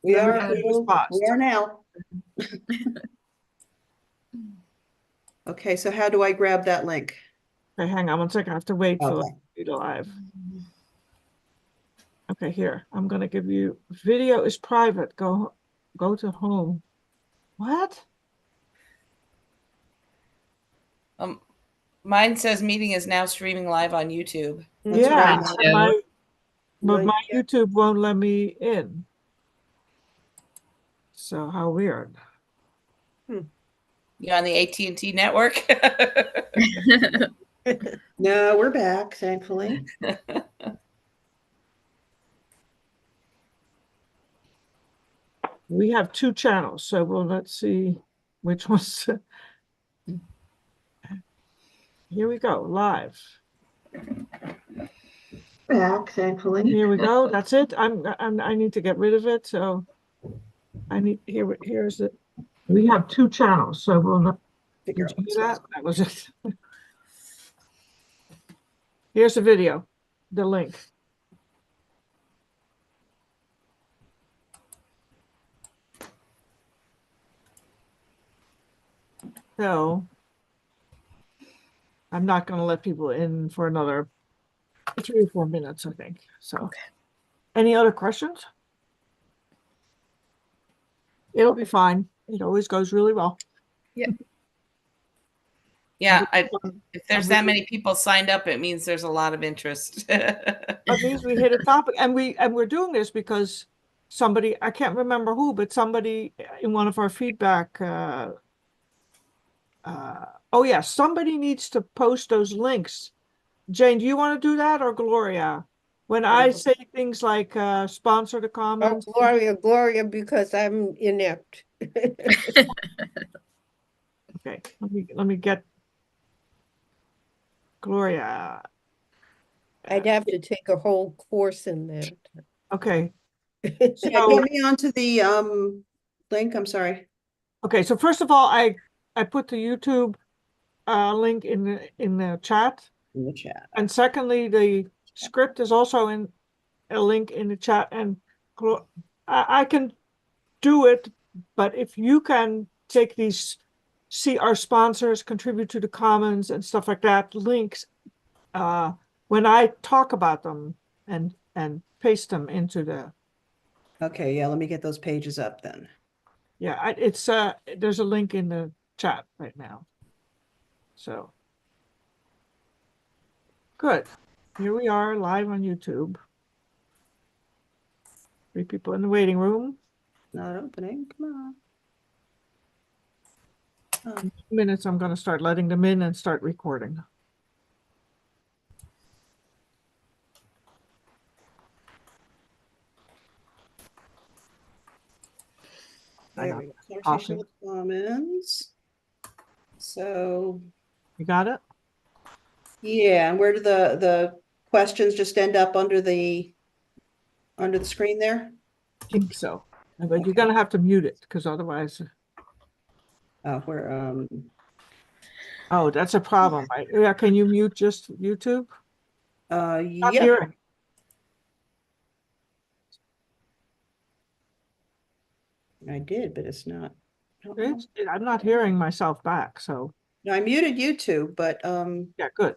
We Then are, had this we paused. are now. Okay, so how do I grab that link? Okay, hang on one second. I have to wait for Okay. you to live. Okay, here. I'm gonna give you video is private. Go to home. What? Mine says meeting is now streaming live on YouTube. That's Yeah, right. and but my Yeah. YouTube won't let me in. So how weird. You on the AT&T network? No, we're back, thankfully. We have two channels, so let's see which one's. Here we go, live. Back, thankfully. Here we go. That's it. I need to get rid of it. So I need here's it. We have two channels, so Figure did out you what's hear that? going That was it. Here's the video, the link. So I'm not going to let people in for another 3 or 4 minutes, I think. So, Okay. Any other questions? It'll be fine. It always goes really well. Yeah, if there's that many people signed up, it means there's a lot of interest. That means we hit a topic, and we're doing this because somebody, I can't remember who, but somebody in one of our feedback. Oh yeah, somebody needs to post those links. Jane, do you want to do that, or Gloria? When I say things like sponsor the Oh, comments. Gloria, because I'm inept. Okay, let me get Gloria. I'd have to take a whole course in that. Okay, Yeah, so get me onto the link. I'm sorry. okay, so first of all, I put the YouTube link in the chat, In the chat. and secondly, the script is also in a link in the chat, and I can do it, but if you can take these, see our sponsors, contribute to the commons and stuff like that, links, when I talk about them and paste them into the, Okay, yeah, let me get those pages up then. yeah, it's there's a link in the chat right now. So good. Here we are live on YouTube. 3 people in the waiting room. Not opening. Come on. In 2 minutes, I'm going to start letting them in and start recording. There we go. Conversation Awesome. with Commons. So You got it? yeah, and where do the questions just end up under the screen there? I think so. But you're going to have to mute it because otherwise. Where Oh, that's a problem, right? Yeah, can you mute just YouTube? Not yeah. hearing. I did, but it's not. I'm not hearing myself back, so No, I muted YouTube, but yeah, good.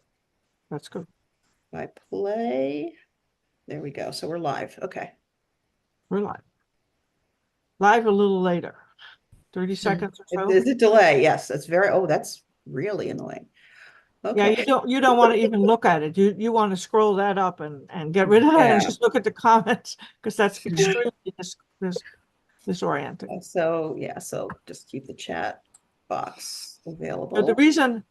That's good. if I play, there we go. So we're live. Okay. We're live. Live a little later. 30 seconds or so. There's a delay. Yes, that's that's really annoying. Yeah, Okay. you don't want to even look at it. You want to scroll that up and get rid of it and Yeah. just look at the comments because that's extremely disorienting. So yeah, so just keep the chat box available. But the reason,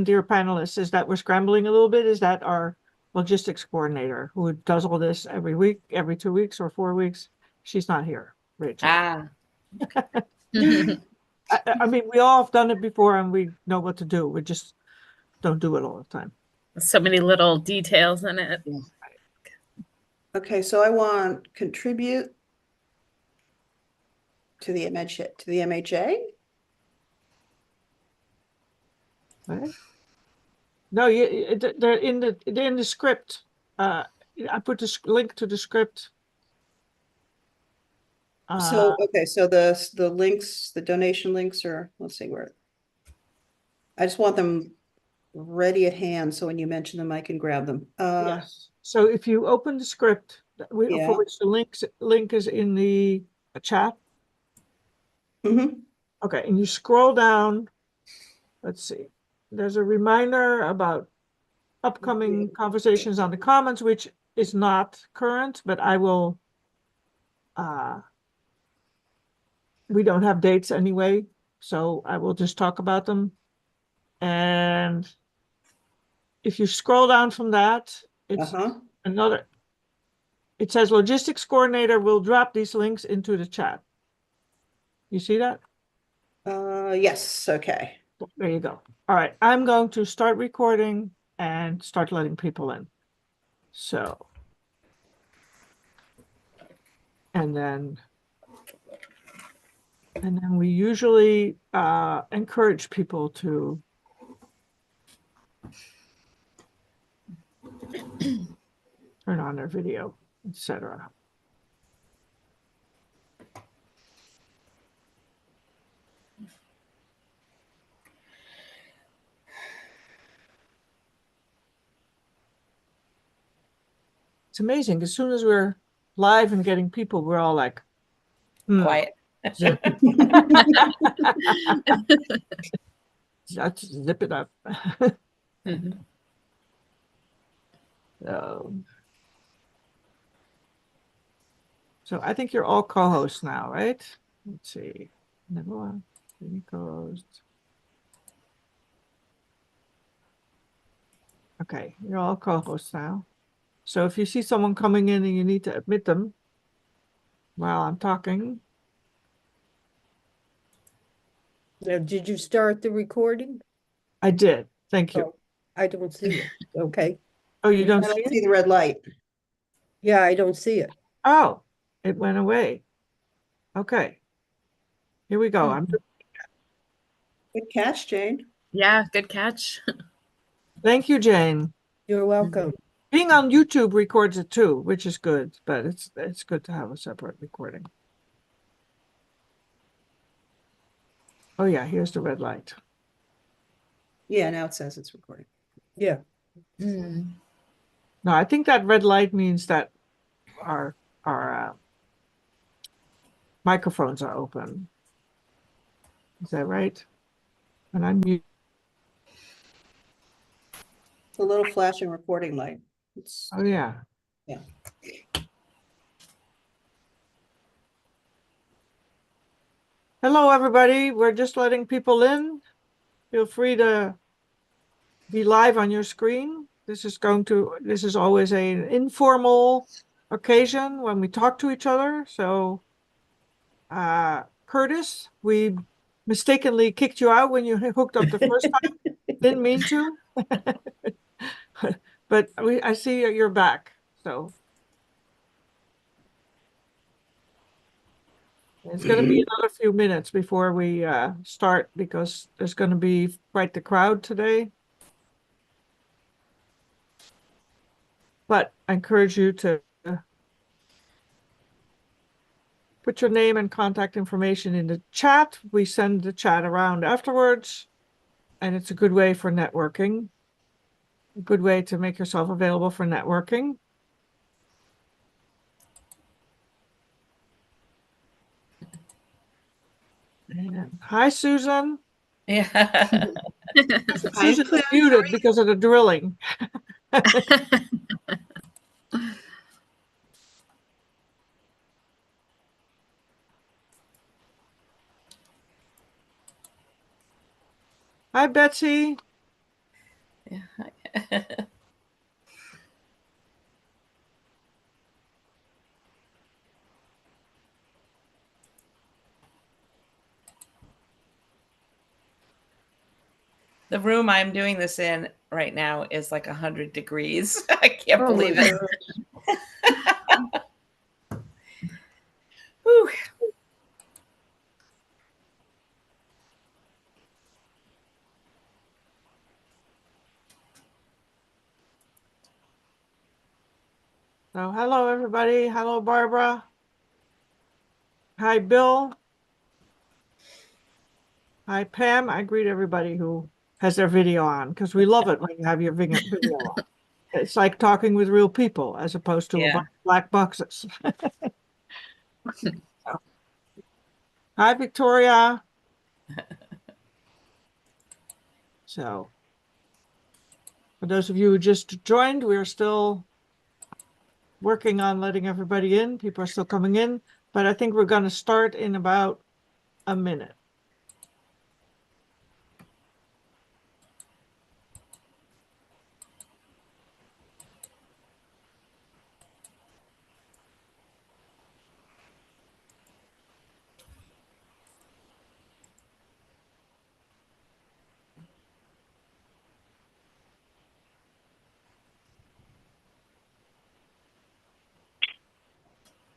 dear panelists, is that we're scrambling a little bit is that our logistics coordinator, who does all this every week, every 2 weeks or 4 weeks, she's not here, Rachel. I mean, we all have done it before and we know what to do. We just don't do it all the time. So many little details in it. Yeah. Okay, so I want contribute to the MHA. Right? No, they're in the script. I put the link to the script. So, okay, so the links, the donation links are, let's see where. I just want them ready at hand, so when you mention them, I can grab them. Yes. So if you open the script Yeah. for which the link is in the chat, Mhm. okay, and you scroll down, let's see, there's a reminder about upcoming conversations on the Commons, which is not current, but I will, we don't have dates anyway, so I will just talk about them. And if you scroll down from that, it's Uh-huh. another, it says logistics coordinator will drop these links into the chat. You see that? Yes, okay. There you go. All right, I'm going to start recording and start letting people in. So, and then we usually encourage people to turn on their video, etc. It's amazing. As soon as we're live and getting people, we're all like, Quiet. zip. Let's zip it up. Mhm. So I think you're all co-hosts now, right? Let's see. Number one, co-host. Okay, you're all co-hosts now. So if you see someone coming in and you need to admit them while I'm talking, Now, did you start the recording? I did. Thank you. Oh, I don't see it. Okay. Oh, you I don't see don't it? see the red light. Yeah, I don't see it. Oh, it went away. Okay. Here we go. Good catch, Jane. Yeah, good catch. Thank you, Jane. You're welcome. Being on YouTube records it too, which is good, but it's good to have a separate recording. Oh yeah, here's the red light. Yeah, now it says it's recording. Yeah. Mm. No, I think that red light means that our microphones are open. Is that right? And I'm mute. It's a little flashing recording light. It's, Oh yeah. yeah. Hello, everybody. We're just letting people in. Feel free to be live on your screen. This is always an informal occasion when we talk to each other. So, Curtis, we mistakenly kicked you out when you hooked up the first time. Didn't mean to. But I see you're back. So it's going to be another few minutes before we start because there's going to be quite the crowd today. But I encourage you to put your name and contact information in the chat. We send the chat around afterwards, and it's a good way for networking, a good way to make yourself available for networking. And hi, Susan. Yeah. Susan is muted because of the drilling. Hi, Betsy. The room I'm doing this in right now is like 100 degrees. I can't Oh my believe it. God. Whew. So hello, everybody. Hello, Barbara. Hi, Bill. Hi, Pam. I greet everybody who has their video on because we love it when you have your video on. It's like talking with real people as opposed to a Yeah. bunch of black boxes. Hi, Victoria. So, for those of you who just joined, we are still working on letting everybody in. People are still coming in, but I think we're going to start in about a minute.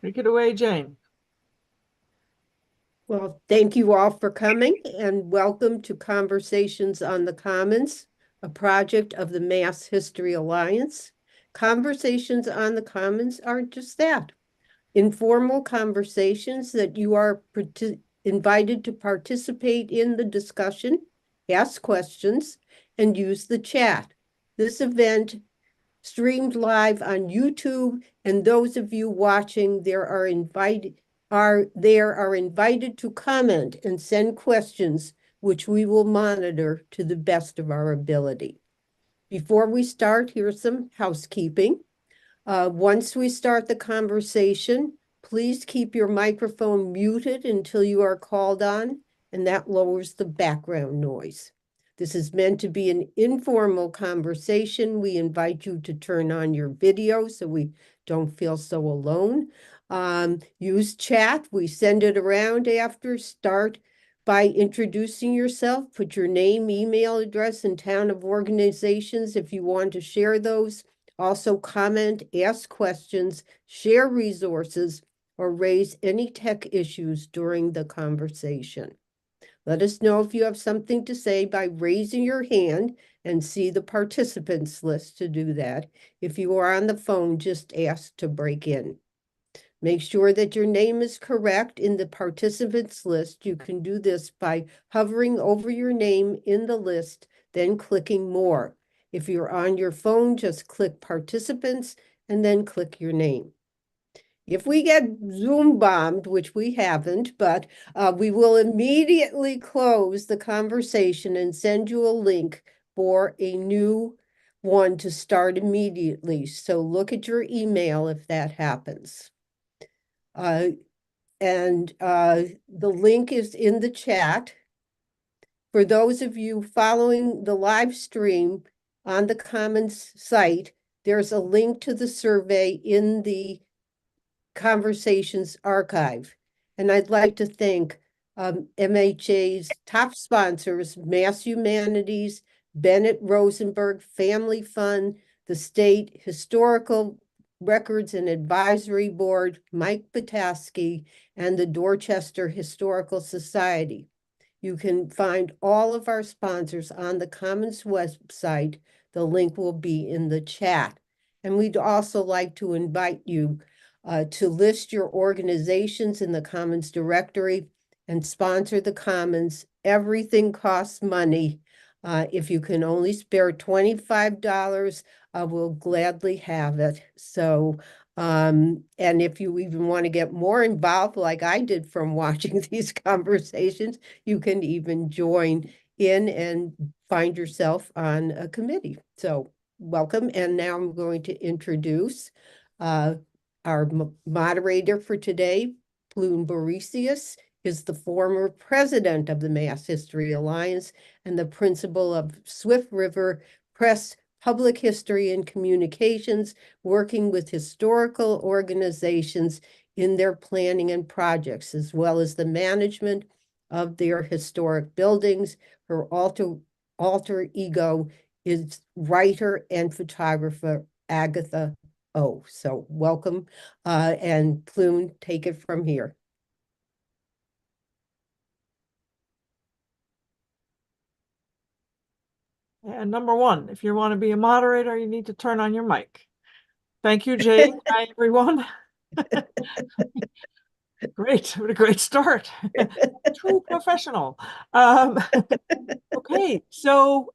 Take it away, Jane. Well, thank you all for coming and welcome to Conversations on the Commons, a project of the Mass History Alliance. Conversations on the Commons are just that, informal conversations that you are invited to participate in the discussion, ask questions, and use the chat. This event streamed live on YouTube, and those of you watching there are invited to comment and send questions, which we will monitor to the best of our ability. Before we start, here's some housekeeping. Once we start the conversation, please keep your microphone muted until you are called on, and that lowers the background noise. This is meant to be an informal conversation. We invite you to turn on your video so we don't feel so alone. Use chat. We send it around after. Start by introducing yourself. Put your name, email address, and town of organizations if you want to share those. Also comment, ask questions, share resources, or raise any tech issues during the conversation. Let us know if you have something to say by raising your hand and see the participants list to do that. If you are on the phone, just ask to break in. Make sure that your name is correct in the participants list. You can do this by hovering over your name in the list, then clicking more. If you're on your phone, just click participants and then click your name. If we get Zoom bombed, which we haven't, but we will immediately close the conversation and send you a link for a new one to start immediately. So look at your email if that happens. The link is in the chat. For those of you following the live stream on the Commons site, there's a link to the survey in the Conversations archive. And I'd like to thank MHA's top sponsors, Mass Humanities, Bennett Rosenberg Family Fund, the State Historical Records and Advisory Board, Mike Petoskey, and the Dorchester Historical Society. You can find all of our sponsors on the Commons website. The link will be in the chat. And we'd also like to invite you to list your organizations in the Commons directory and sponsor the Commons. Everything costs money. If you can only spare $25, we'll gladly have it. So, and if you even want to get more involved, like I did from watching these conversations, you can even join in and find yourself on a committee. So welcome. And now I'm going to introduce our moderator for today, Plune Borisius, is the former president of the Mass History Alliance and the principal of Swift River Press Public History and Communications, working with historical organizations in their planning and projects, as well as the management of their historic buildings. Her alter ego is writer and photographer Agatha O. So welcome, and Plune, take it from here. And number one, if you want to be a moderator, you need to turn on your mic. Thank you, Jane. Hi, everyone. Great, what a great start. True professional. Um, okay, so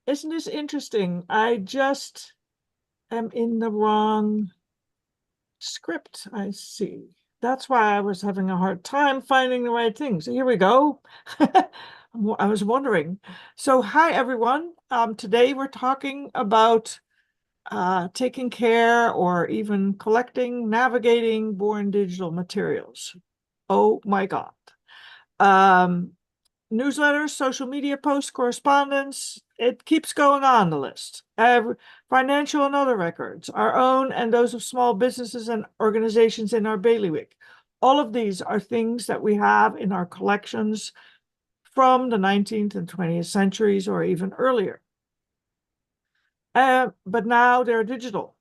isn't this interesting? I just am in the wrong script, I see. That's why I was having a hard time finding the right thing. So here we go. I was wondering. So hi everyone. Today we're talking about taking care or even collecting, navigating born digital materials. Oh my God. Um, Newsletters, social media posts, correspondence, it keeps going on the list. Financial and other records, our own and those of small businesses and organizations in our bailiwick. All of these are things that we have in our collections from the 19th and 20th centuries or even earlier. But now they're digital.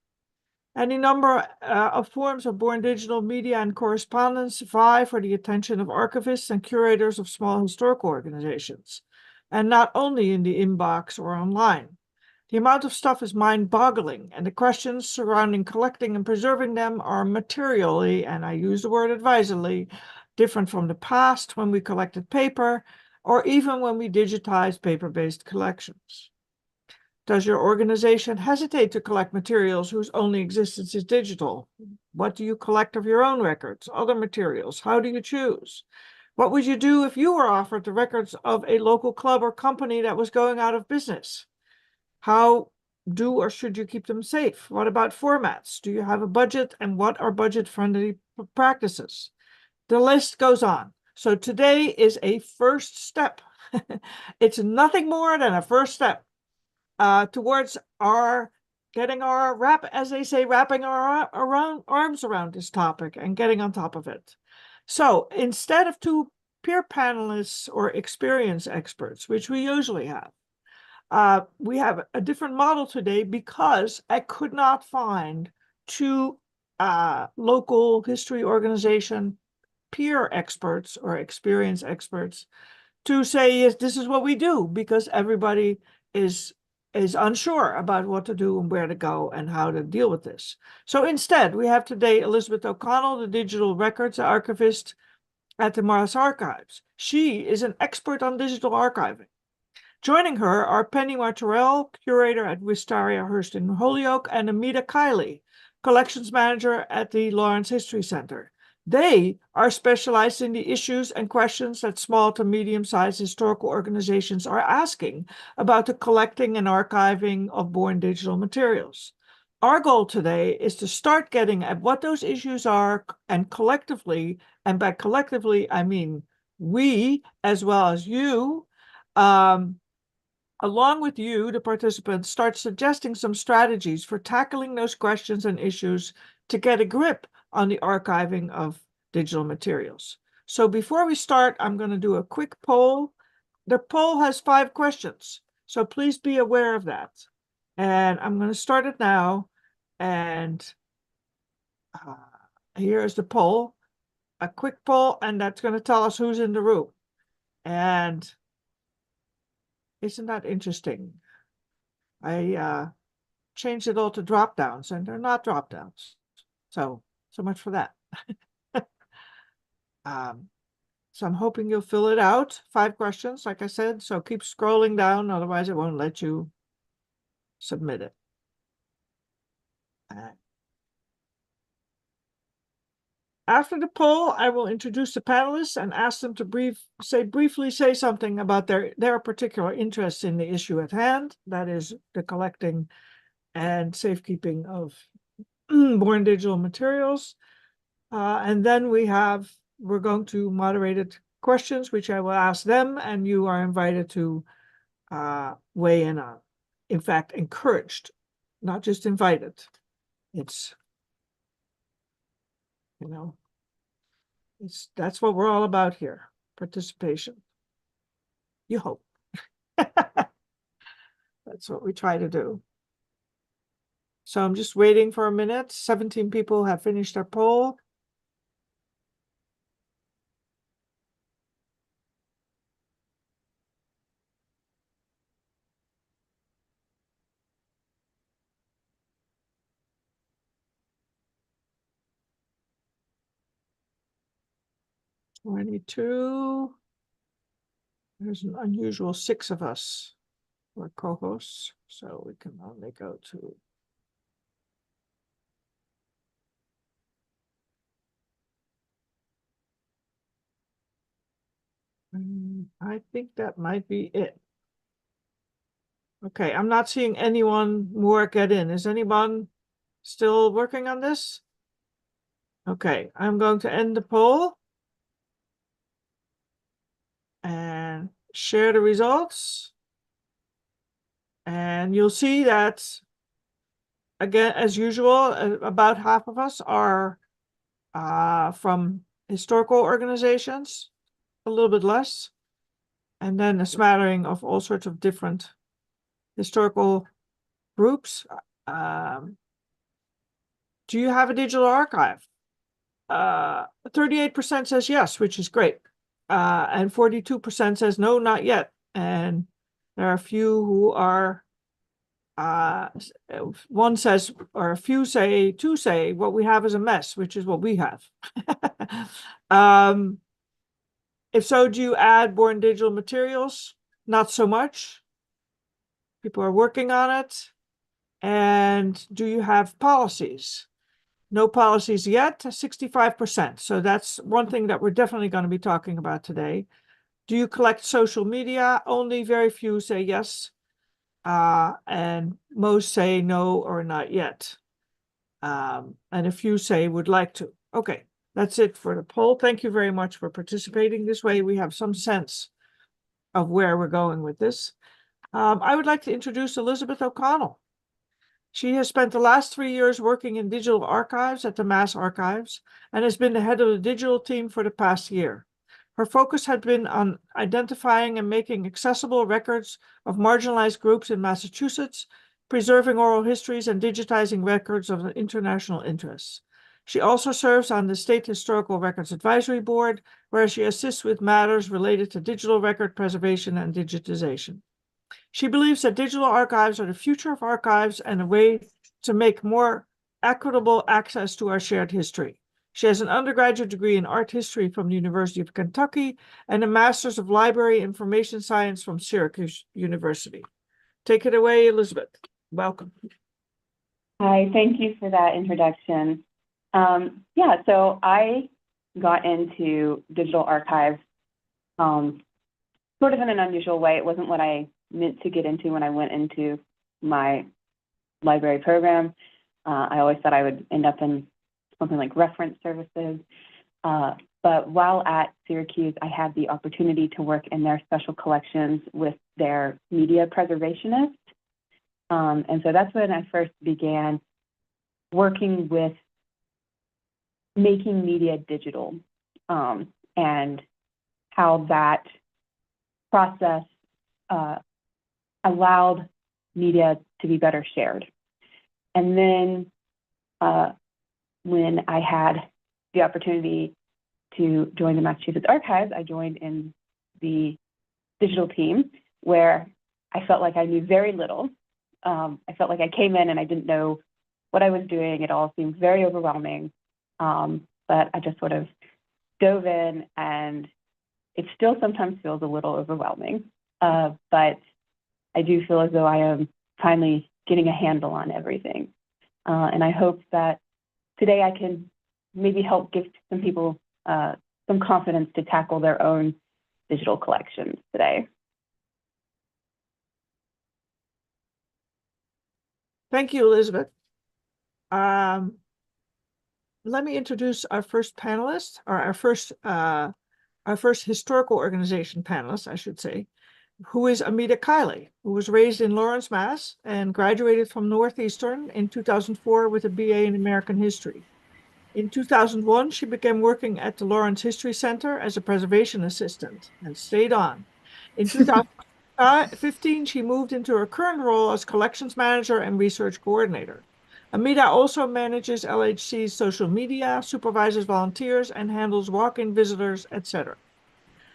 Any number of forms of born digital media and correspondence vie for the attention of archivists and curators of small historical organizations, and not only in the inbox or online. The amount of stuff is mind-boggling, and the questions surrounding collecting and preserving them are materially, and I use the word advisedly, different from the past when we collected paper, or even when we digitized paper-based collections. Does your organization hesitate to collect materials whose only existence is digital? What do you collect of your own records, other materials? How do you choose? What would you do if you were offered the records of a local club or company that was going out of business? How do or should you keep them safe? What about formats? Do you have a budget, and what are budget-friendly practices? The list goes on. So today is a first step. It's nothing more than a first step towards our getting our as they say, wrapping our arms around this topic and getting on top of it. So instead of two peer panelists or experienced experts, which we usually have, we have a different model today because I could not find two local history organization peer experts or experienced experts to say, yes, this is what we do, because everybody is unsure about what to do and where to go and how to deal with this. So instead, we have today Elizabeth O'Connell, the digital records archivist at the Morris Archives. She is an expert on digital archiving. Joining her are Penny Martorell, curator at Wistaria Hearst in Holyoke, and Amita Kiley, collections manager at the Lawrence History Center. They are specialized in the issues and questions that small to medium-sized historical organizations are asking about the collecting and archiving of born digital materials. Our goal today is to start getting at what those issues are, and collectively, and by collectively, I mean we, as well as you, along with you, the participants, start suggesting some strategies for tackling those questions and issues to get a grip on the archiving of digital materials. So before we start, I'm going to do a quick poll. The poll has 5 questions, so please be aware of that. And I'm going to start it now. And here is the poll, a quick poll, and that's going to tell us who's in the room. And isn't that interesting? I changed it all to drop downs, and they're not drop downs. So much for that. So I'm hoping you'll fill it out. 5 questions, like I said, so keep scrolling down, otherwise it won't let you submit it. After the poll, I will introduce the panelists and ask them to briefly say something about their particular interest in the issue at hand, that is the collecting and safekeeping of born digital materials. And then we're going to moderated questions, which I will ask them, and you are invited to weigh in on. In fact, encouraged, not just invited. It's, that's what we're all about here, participation. You hope. That's what we try to do. So I'm just waiting for a minute. 17 people have finished their poll. 22. There's an unusual 6 of us who are co-hosts, so we can only go to. I think that might be it. Okay, I'm not seeing anyone more get in. Is anyone still working on this? Okay, I'm going to end the poll and share the results. And you'll see that, again, as usual, about half of us are from historical organizations, a little bit less, and then a smattering of all sorts of different historical groups. Do you have a digital archive? 38% says yes, which is great. And 42% says no, not yet. And there are a few who are, one says, or a few say, two say, what we have is a mess, which is what we have. If so, do you add Born Digital materials? Not so much. People are working on it. And do you have policies? No policies yet, 65%. So that's one thing that we're definitely going to be talking about today. Do you collect social media? Only very few say yes. And most say no or not yet. And a few say would like to. Okay, that's it for the poll. Thank you very much for participating. This way we have some sense of where we're going with this. I would like to introduce Elizabeth O'Connell. She has spent the last 3 years working in digital archives at the Mass Archives and has been the head of the digital team for the past year. Her focus had been on identifying and making accessible records of marginalized groups in Massachusetts, preserving oral histories, and digitizing records of international interest. She also serves on the State Historical Records Advisory Board, where she assists with matters related to digital record preservation and digitization. She believes that digital archives are the future of archives and a way to make more equitable access to our shared history. She has an undergraduate degree in art history from the University of Kentucky and a master's of library information science from Syracuse University. Take it away, Elizabeth. Welcome. Hi, thank you for that introduction. So I got into digital archives sort of in an unusual way. It wasn't what I meant to get into when I went into my library program. I always thought I would end up in something like reference services. But while at Syracuse, I had the opportunity to work in their special collections with their media preservationists. And so that's when I first began working with making media digital and how that process allowed media to be better shared. And then when I had the opportunity to join the Massachusetts Archives, I joined in the digital team where I felt like I knew very little. I felt like I came in and I didn't know what I was doing. It all seemed very overwhelming, but I just sort of dove in, and it still sometimes feels a little overwhelming, but I do feel as though I am finally getting a handle on everything. And I hope that today I can maybe help give some people some confidence to tackle their own digital collections today. Thank you, Elizabeth. Let me introduce our first panelist, or our first historical organization panelist, I should say, who is Amita Kiley, who was raised in Lawrence, Mass, and graduated from Northeastern in 2004 with a BA in American History. In 2001, she began working at the Lawrence History Center as a preservation assistant and stayed on. In 2015, she moved into her current role as collections manager and research coordinator. Amita also manages LHC's social media, supervises volunteers, and handles walk-in visitors, etc.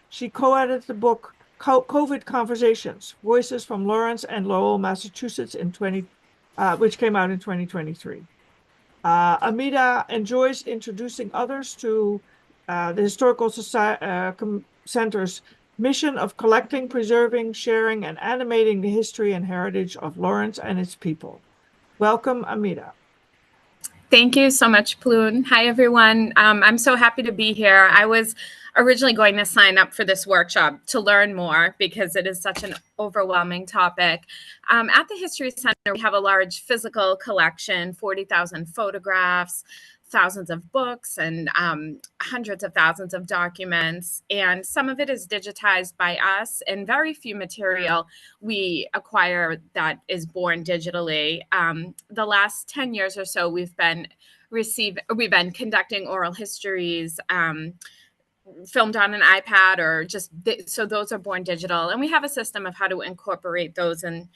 She co-edited the book COVID Conversations, Voices from Lawrence and Lowell, Massachusetts, which came out in 2023. Amita enjoys introducing others to the Historical Society Center's mission of collecting, preserving, sharing, and animating the history and heritage of Lawrence and its people. Welcome, Amita. Thank you so much, Plune. Hi, everyone. I'm so happy to be here. I was originally going to sign up for this workshop to learn more because it is such an overwhelming topic. At the History Center, we have a large physical collection, 40,000 photographs, thousands of books, and hundreds of thousands of documents. And some of it is digitized by us, and very few material we acquire that is born digitally. The last 10 years or so, we've been conducting oral histories, filmed on an iPad, or so those are born digital. And we have a system of how to incorporate those into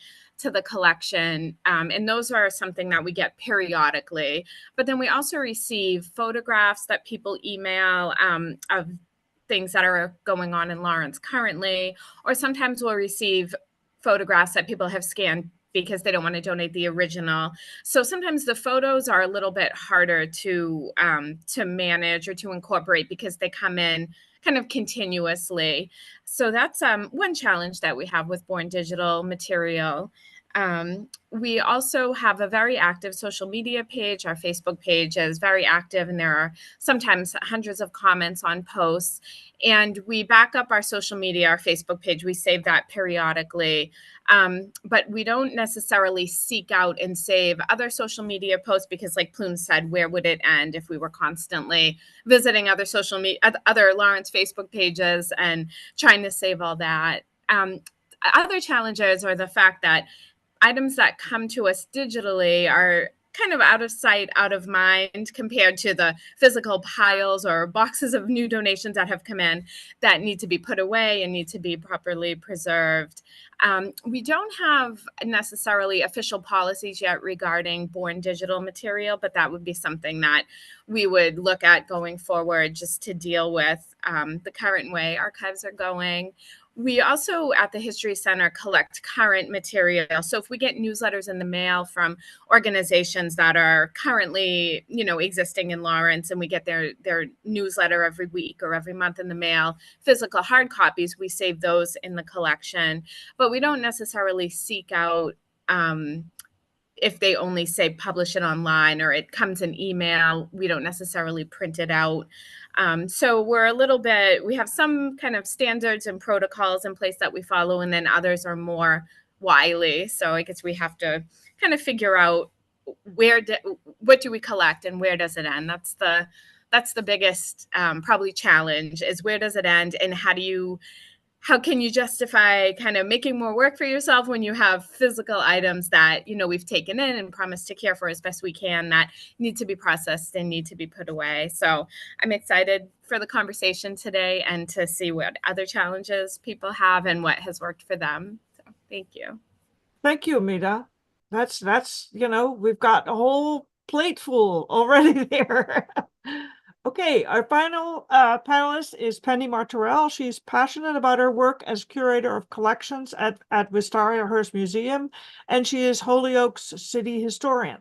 the collection. And those are something that we get periodically. But then we also receive photographs that people email of things that are going on in Lawrence currently, or sometimes we'll receive photographs that people have scanned because they don't want to donate the original. So sometimes the photos are a little bit harder to manage or to incorporate because they come in kind of continuously. So that's one challenge that we have with Born Digital material. We also have a very active social media page. Our Facebook page is very active, and there are sometimes hundreds of comments on posts. And we back up our social media, our Facebook page. We save that periodically. But we don't necessarily seek out and save other social media posts because, like Plume said, where would it end if we were constantly visiting other social media, other Lawrence Facebook pages and trying to save all that? Other challenges are the fact that items that come to us digitally are kind of out of sight, out of mind compared to the physical piles or boxes of new donations that have come in that need to be put away and need to be properly preserved. We don't have necessarily official policies yet regarding born digital material, but that would be something that we would look at going forward just to deal with the current way archives are going. We also at the History Center collect current material. So if we get newsletters in the mail from organizations that are currently, existing in Lawrence, and we get their newsletter every week or every month in the mail, physical hard copies, we save those in the collection. But we don't necessarily seek out if they only say publish it online or it comes in email, we don't necessarily print it out. So we have some kind of standards and protocols in place that we follow, and then others are more wily. So I guess we have to kind of figure out what do we collect and where does it end? That's the biggest probably challenge, is where does it end, and how can you justify kind of making more work for yourself when you have physical items that, we've taken in and promised to care for as best we can that need to be processed and need to be put away. So I'm excited for the conversation today and to see what other challenges people have and what has worked for them. So thank you. Thank you, Amita. That's we've got a whole plate full already there. Okay, our final panelist is Penny Martorell. She's passionate about her work as curator of collections at Wistaria Hearst Museum, and she is Holyoke's city historian.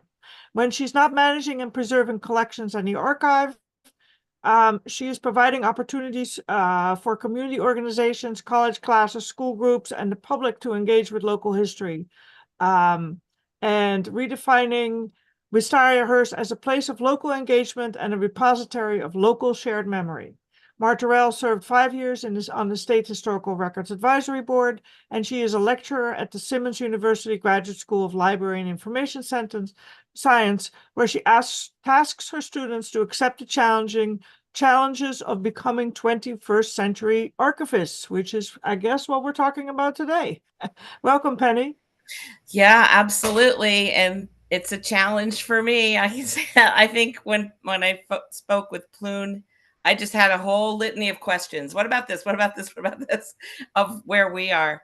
When she's not managing and preserving collections in the archive, she is providing opportunities for community organizations, college classes, school groups, and the public to engage with local history, and redefining Wistaria Hearst as a place of local engagement and a repository of local shared memory. Martorell served 5 years on the State Historical Records Advisory Board, and she is a lecturer at the Simmons University Graduate School of Library and Information Science, where she tasks her students to accept the challenges of becoming 21st century archivists, which is, I guess, what we're talking about today. Welcome, Penny. Yeah, absolutely. And it's a challenge for me. I think when I spoke with Plune, I just had a whole litany of questions. What about this? What about this? What about this? Of where we are.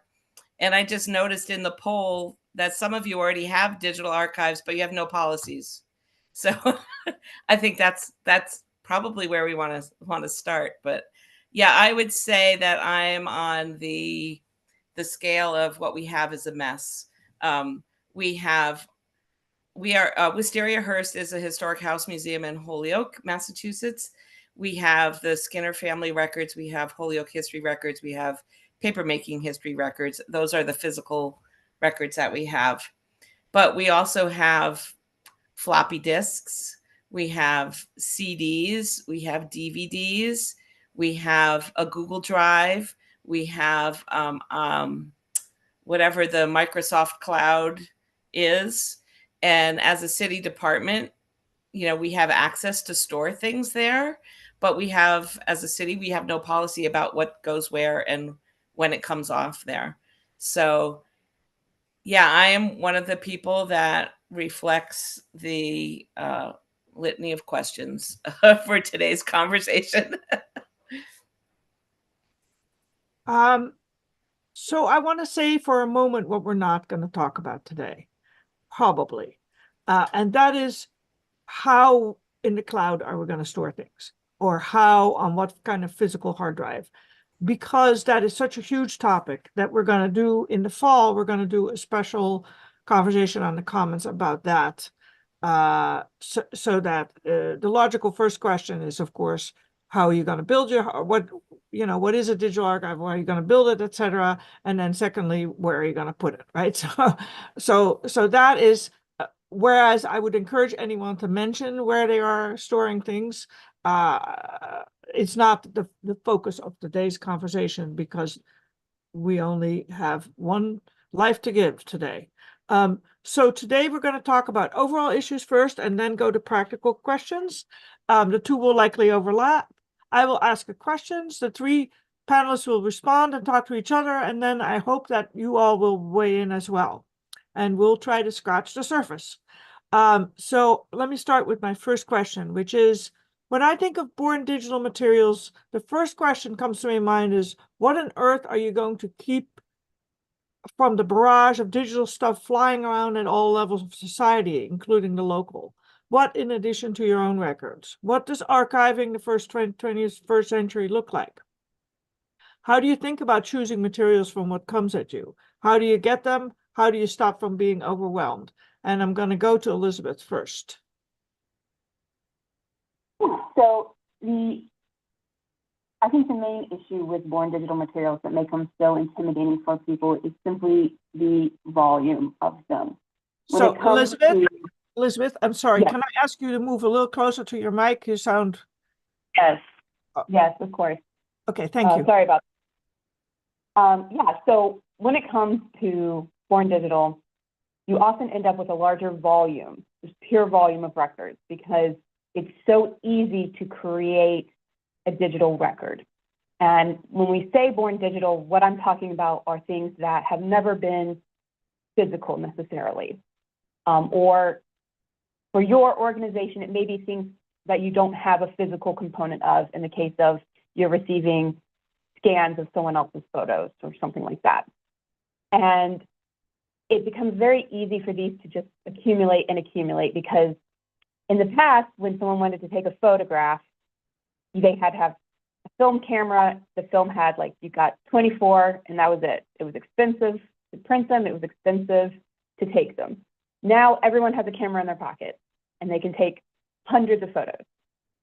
And I just noticed in the poll that some of you already have digital archives, but you have no policies. So I think that's probably where we want to start. But yeah, I would say that I'm on the scale of what we have is a mess. Wistaria Hearst is a historic house museum in Holyoke, Massachusetts. We have the Skinner family records, we have Holyoke history records, we have papermaking history records. Those are the physical records that we have. But we also have floppy disks, we have CDs, we have DVDs, we have a Google Drive, we have whatever the Microsoft Cloud is. And as a city department, we have access to store things there, but we have, as a city, we have no policy about what goes where and when it comes off there. So yeah, I am one of the people that reflects the litany of questions for today's conversation. So I want to say for a moment what we're not going to talk about today, probably. And that is how in the cloud are we going to store things, or how on what kind of physical hard drive, because that is such a huge topic that we're going to do in the fall. We're going to do a special conversation on the Commons about that. So that the logical first question is, of course, how are you going to build what is a digital archive? Where are you going to build it, etc. And then secondly, where are you going to put it, right? So that is, whereas I would encourage anyone to mention where they are storing things. It's not the focus of today's conversation, because we only have one life to give today. So today we're going to talk about overall issues first and then go to practical questions. The two will likely overlap. I will ask the questions. The three panelists will respond and talk to each other. And then I hope that you all will weigh in as well. And we'll try to scratch the surface. So let me start with my first question, which is, when I think of Born Digital Materials, the first question comes to my mind is, what on earth are you going to keep from the barrage of digital stuff flying around at all levels of society, including the local? What, in addition to your own records? What does archiving the first 21st century look like? How do you think about choosing materials from what comes at you? How do you get them? How do you stop from being overwhelmed? And I'm going to go to Elizabeth first. So I think the main issue with Born Digital Materials that make them so intimidating for people is simply the volume of them. So Elizabeth, I'm sorry, yes. Can I ask you to move a little closer to your mic? You sound... Yes, yes, of course. Okay, thank you. Sorry about that. Yeah, so when it comes to Born Digital, you often end up with a larger volume, just pure volume of records, because it's so easy to create a digital record. And when we say Born Digital, what I'm talking about are things that have never been physical necessarily. Or for your organization, it may be things that you don't have a physical component of, in the case of you're receiving scans of someone else's photos or something like that. And it becomes very easy for these to just accumulate and accumulate, because in the past, when someone wanted to take a photograph, they had to have a film camera. The film had, you got 24 and that was it. It was expensive to print them. It was expensive to take them. Now everyone has a camera in their pocket and they can take hundreds of photos.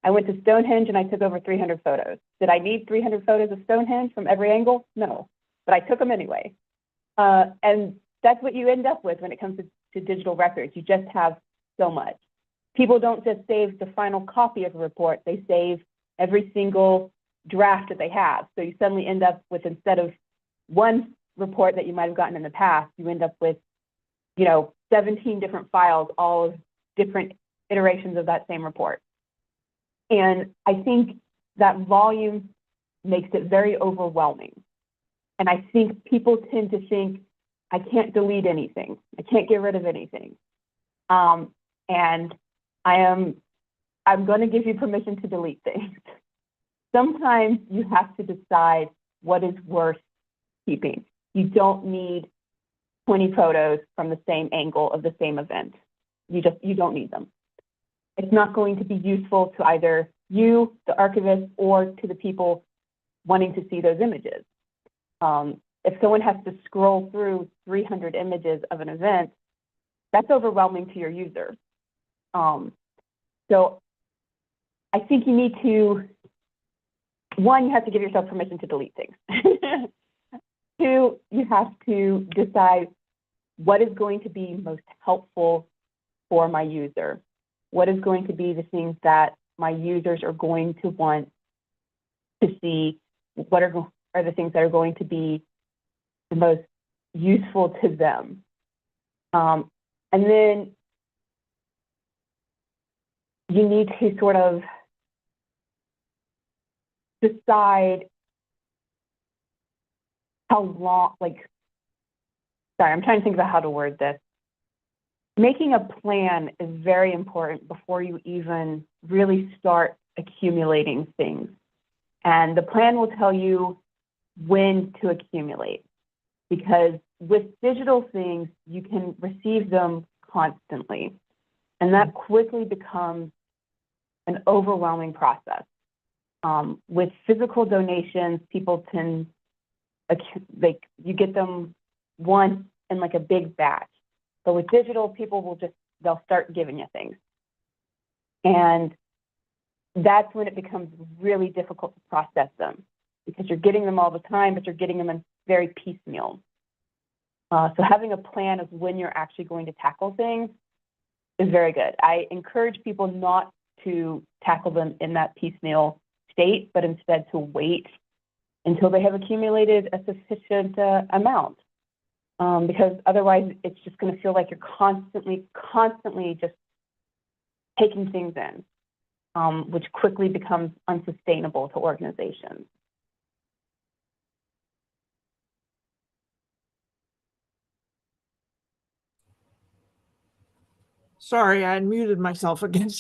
I went to Stonehenge and I took over 300 photos. Did I need 300 photos of Stonehenge from every angle? No, but I took them anyway. And that's what you end up with when it comes to digital records. You just have so much. People don't just save the final copy of a report, they save every single draft that they have. So you suddenly end up with, instead of one report that you might have gotten in the past, you end up with, 17 different files, all of different iterations of that same report. And I think that volume makes it very overwhelming. And I think people tend to think, I can't delete anything. I can't get rid of anything. And I'm going to give you permission to delete things. Sometimes you have to decide what is worth keeping. You don't need 20 photos from the same angle of the same event. You don't need them. It's not going to be useful to either you, the archivist, or to the people wanting to see those images. If someone has to scroll through 300 images of an event, that's overwhelming to your user. So I think you need to one, you have to give yourself permission to delete things. Two, you have to decide what is going to be most helpful for my user. What is going to be the things that my users are going to want to see? What are the things that are going to be the most useful to them? And then you need to sort of decide how long, sorry, I'm trying to think about how to word this. Making a plan is very important before you even really start accumulating things. And the plan will tell you when to accumulate, because with digital things, you can receive them constantly. And that quickly becomes an overwhelming process. With physical donations, people can, you get them once in like a big batch. But with digital, people will they'll start giving you things. And that's when it becomes really difficult to process them, because you're getting them all the time, but you're getting them in very piecemeal. So having a plan of when you're actually going to tackle things is very good. I encourage people not to tackle them in that piecemeal state, but instead to wait until they have accumulated a sufficient amount. Because otherwise it's just going to feel like you're constantly just taking things in, which quickly becomes unsustainable to organizations. Sorry, I unmuted myself again.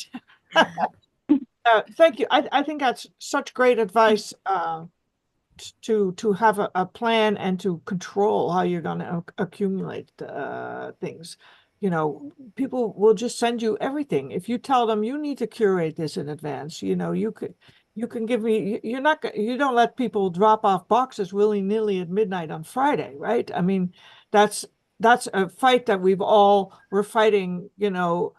Thank you. I think that's such great advice to have a plan and to control how you're going to accumulate things. You know, people will just send you everything. If you tell them you need to curate this in advance, you know, you can give me, you don't let people drop off boxes willy-nilly at midnight on Friday, right? I mean, that's a fight that we're fighting, you know.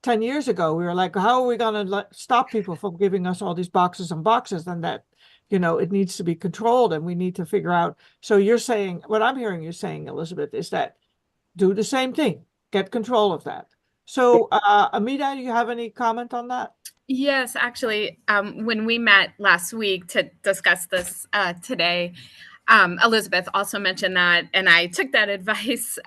10 years ago, we were like, how are we going to stop people from giving us all these boxes and boxes? And that, you know, it needs to be controlled, and we need to figure out. So you're saying, what I'm hearing you saying, Elizabeth, is that do the same thing, get control of that. So Amita, do you have any comment on that? Yes, actually, when we met last week to discuss this today, Elizabeth also mentioned that, and I took that advice.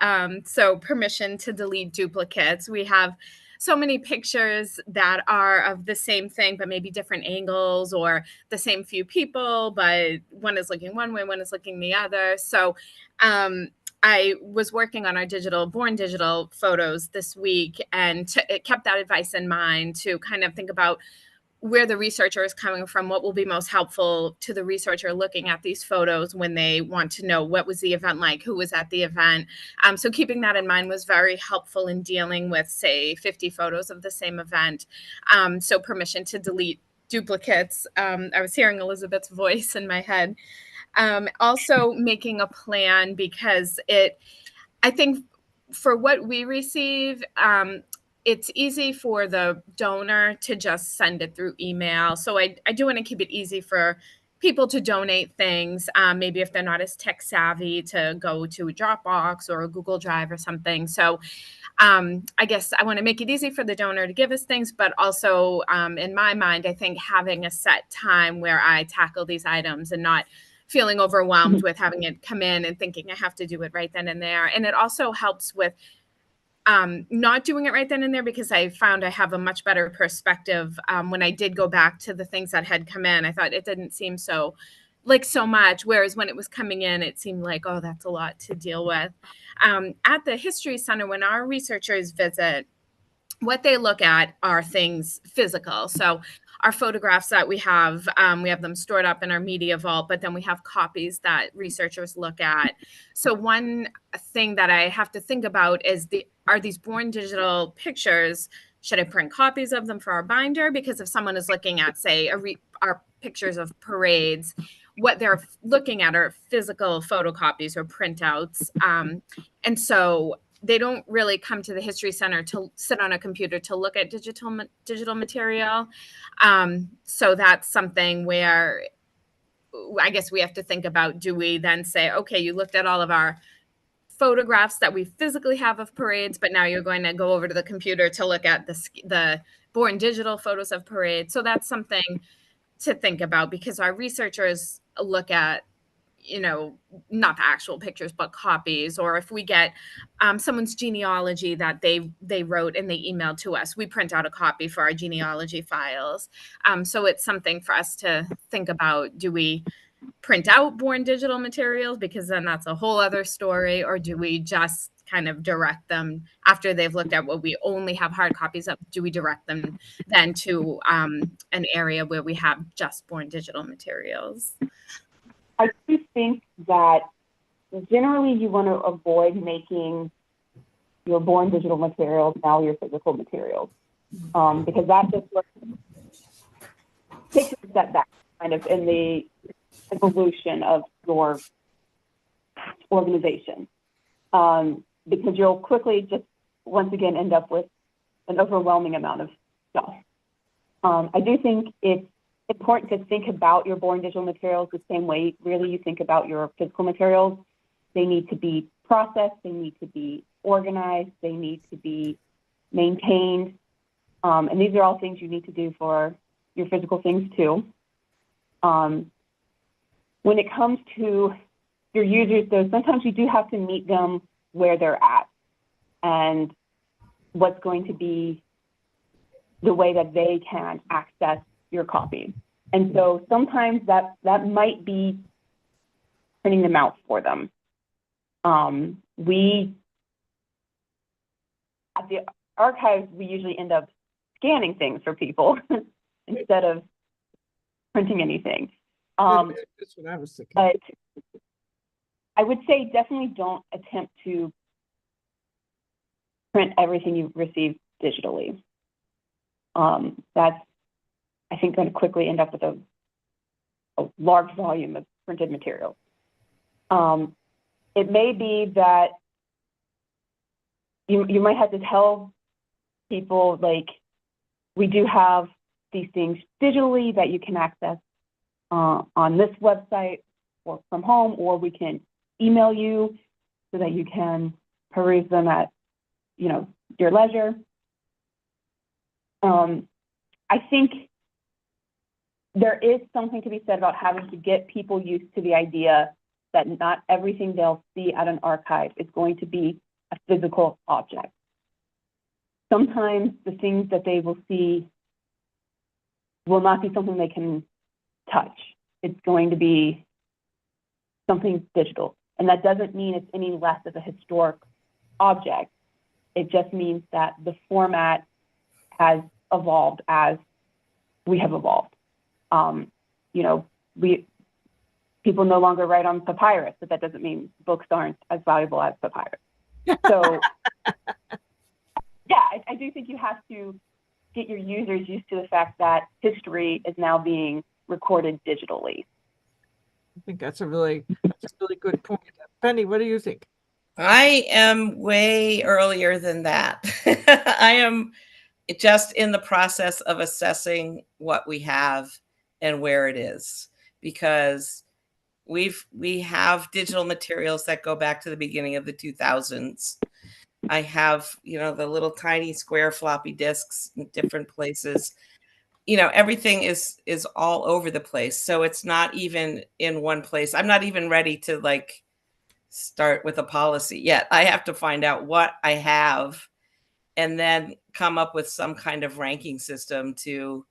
So permission to delete duplicates. We have so many pictures that are of the same thing, but maybe different angles, or the same few people, but one is looking one way, one is looking the other. So I was working on our Born Digital photos this week, and it kept that advice in mind to kind of think about where the researcher is coming from, what will be most helpful to the researcher looking at these photos when they want to know what was the event like, who was at the event. So keeping that in mind was very helpful in dealing with, say, 50 photos of the same event. So permission to delete duplicates. I was hearing Elizabeth's voice in my head. Also making a plan, because I think for what we receive, it's easy for the donor to just send it through email. So I do want to keep it easy for people to donate things. Maybe if they're not as tech savvy, to go to a Dropbox or a Google Drive or something. So I guess I want to make it easy for the donor to give us things, but also in my mind, I think having a set time where I tackle these items and not feeling overwhelmed with having it come in and thinking I have to do it right then and there. And it also helps with not doing it right then and there, because I found I have a much better perspective. When I did go back to the things that had come in, I thought it didn't seem so much. Whereas when it was coming in, it seemed like, oh, that's a lot to deal with. At the History Center, when our researchers visit, what they look at are things physical. So our photographs that we have them stored up in our media vault, but then we have copies that researchers look at. So one thing that I have to think about is are these Born Digital pictures, should I print copies of them for our binder? Because if someone is looking at, say, our pictures of parades, what they're looking at are physical photocopies or printouts. And so they don't really come to the History Center to sit on a computer to look at digital material. So that's something where I guess we have to think about, do we then say, okay, you looked at all of our photographs that we physically have of parades, but now you're going to go over to the computer to look at the born digital photos of parades. So that's something to think about, because our researchers look at, you know, not the actual pictures, but copies, or if we get someone's genealogy that they wrote and they emailed to us, we print out a copy for our genealogy files. So it's something for us to think about. Do we print out born digital materials, because then that's a whole other story, or do we just kind of direct them after they've looked at what we only have hard copies of? Do we direct them then to an area where we have just born digital materials? I do think that generally you want to avoid making your born digital materials now your physical materials, because that just takes a step back kind of in the evolution of your organization, because you'll quickly just once again end up with an overwhelming amount of stuff. I do think it's important to think about your born digital materials the same way really you think about your physical materials. They need to be processed, they need to be organized, they need to be maintained, and these are all things you need to do for your physical things too. When it comes to your users, though, sometimes you do have to meet them where they're at and what's going to be the way that they can access your copy. And so sometimes that might be printing them out for them. We, at the archives, we usually end up scanning things for people instead of printing anything. That's what I was thinking. But I would say definitely don't attempt to print everything you receive digitally. That's, I think, going to quickly end up with a large volume of printed material. It may be that you might have to tell people, like, we do have these things digitally that you can access on this website or from home, or we can email you so that you can peruse them at, you know, your leisure. I think there is something to be said about having to get people used to the idea that not everything they'll see at an archive is going to be a physical object. Sometimes the things that they will see will not be something they can touch. It's going to be something digital. And that doesn't mean it's any less of a historic object. It just means that the format has evolved as we have evolved. You know, people no longer write on papyrus, but that doesn't mean books aren't as valuable as papyrus. So yeah, I do think you have to get your users used to the fact that history is now being recorded digitally. I think that's a really good point. Penny, what do you think? I am way earlier than that. I am just in the process of assessing what we have and where it is, because we have digital materials that go back to the beginning of the 2000s. I have, you know, the little tiny square floppy disks in different places. You know, everything is all over the place. So it's not even in one place. I'm not even ready to like start with a policy yet. I have to find out what I have and then come up with some kind of ranking system to,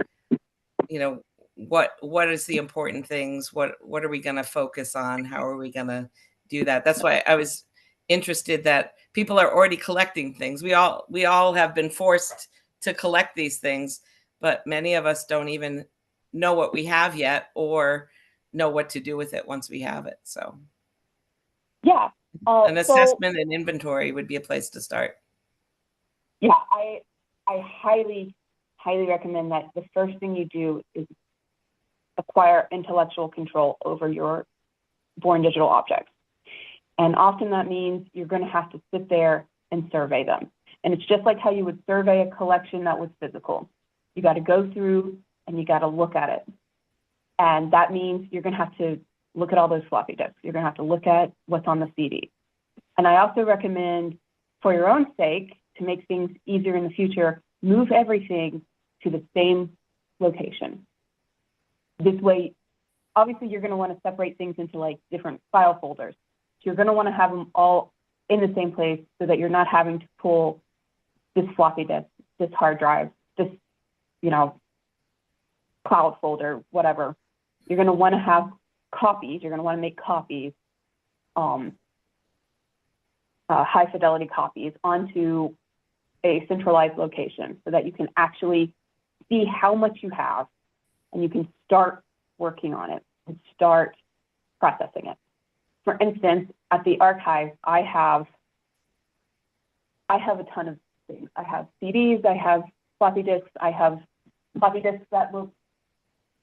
you know, what is the important things? What are we going to focus on? How are we going to do that? That's why I was interested that people are already collecting things. We all have been forced to collect these things, but many of us don't even know what we have yet or know what to do with it once we have it. So yeah, an assessment and inventory would be a place to start. Yeah, I highly recommend that the first thing you do is acquire intellectual control over your born digital objects. And often that means you're going to have to sit there and survey them. And it's just like how you would survey a collection that was physical. You got to go through and you got to look at it. And that means you're going to have to look at all those floppy disks. You're going to have to look at what's on the CD. And I also recommend, for your own sake, to make things easier in the future, move everything to the same location. This way, obviously, you're going to want to separate things into like different file folders. So you're going to want to have them all in the same place so that you're not having to pull this floppy disk, this hard drive, this, you know, cloud folder, whatever. You're going to want to have copies. You're going to want to make copies, high fidelity copies onto a centralized location so that you can actually see how much you have and you can start working on it and start processing it. For instance, at the archive, I have a ton of things. I have CDs, I have floppy disks, I have floppy disks that look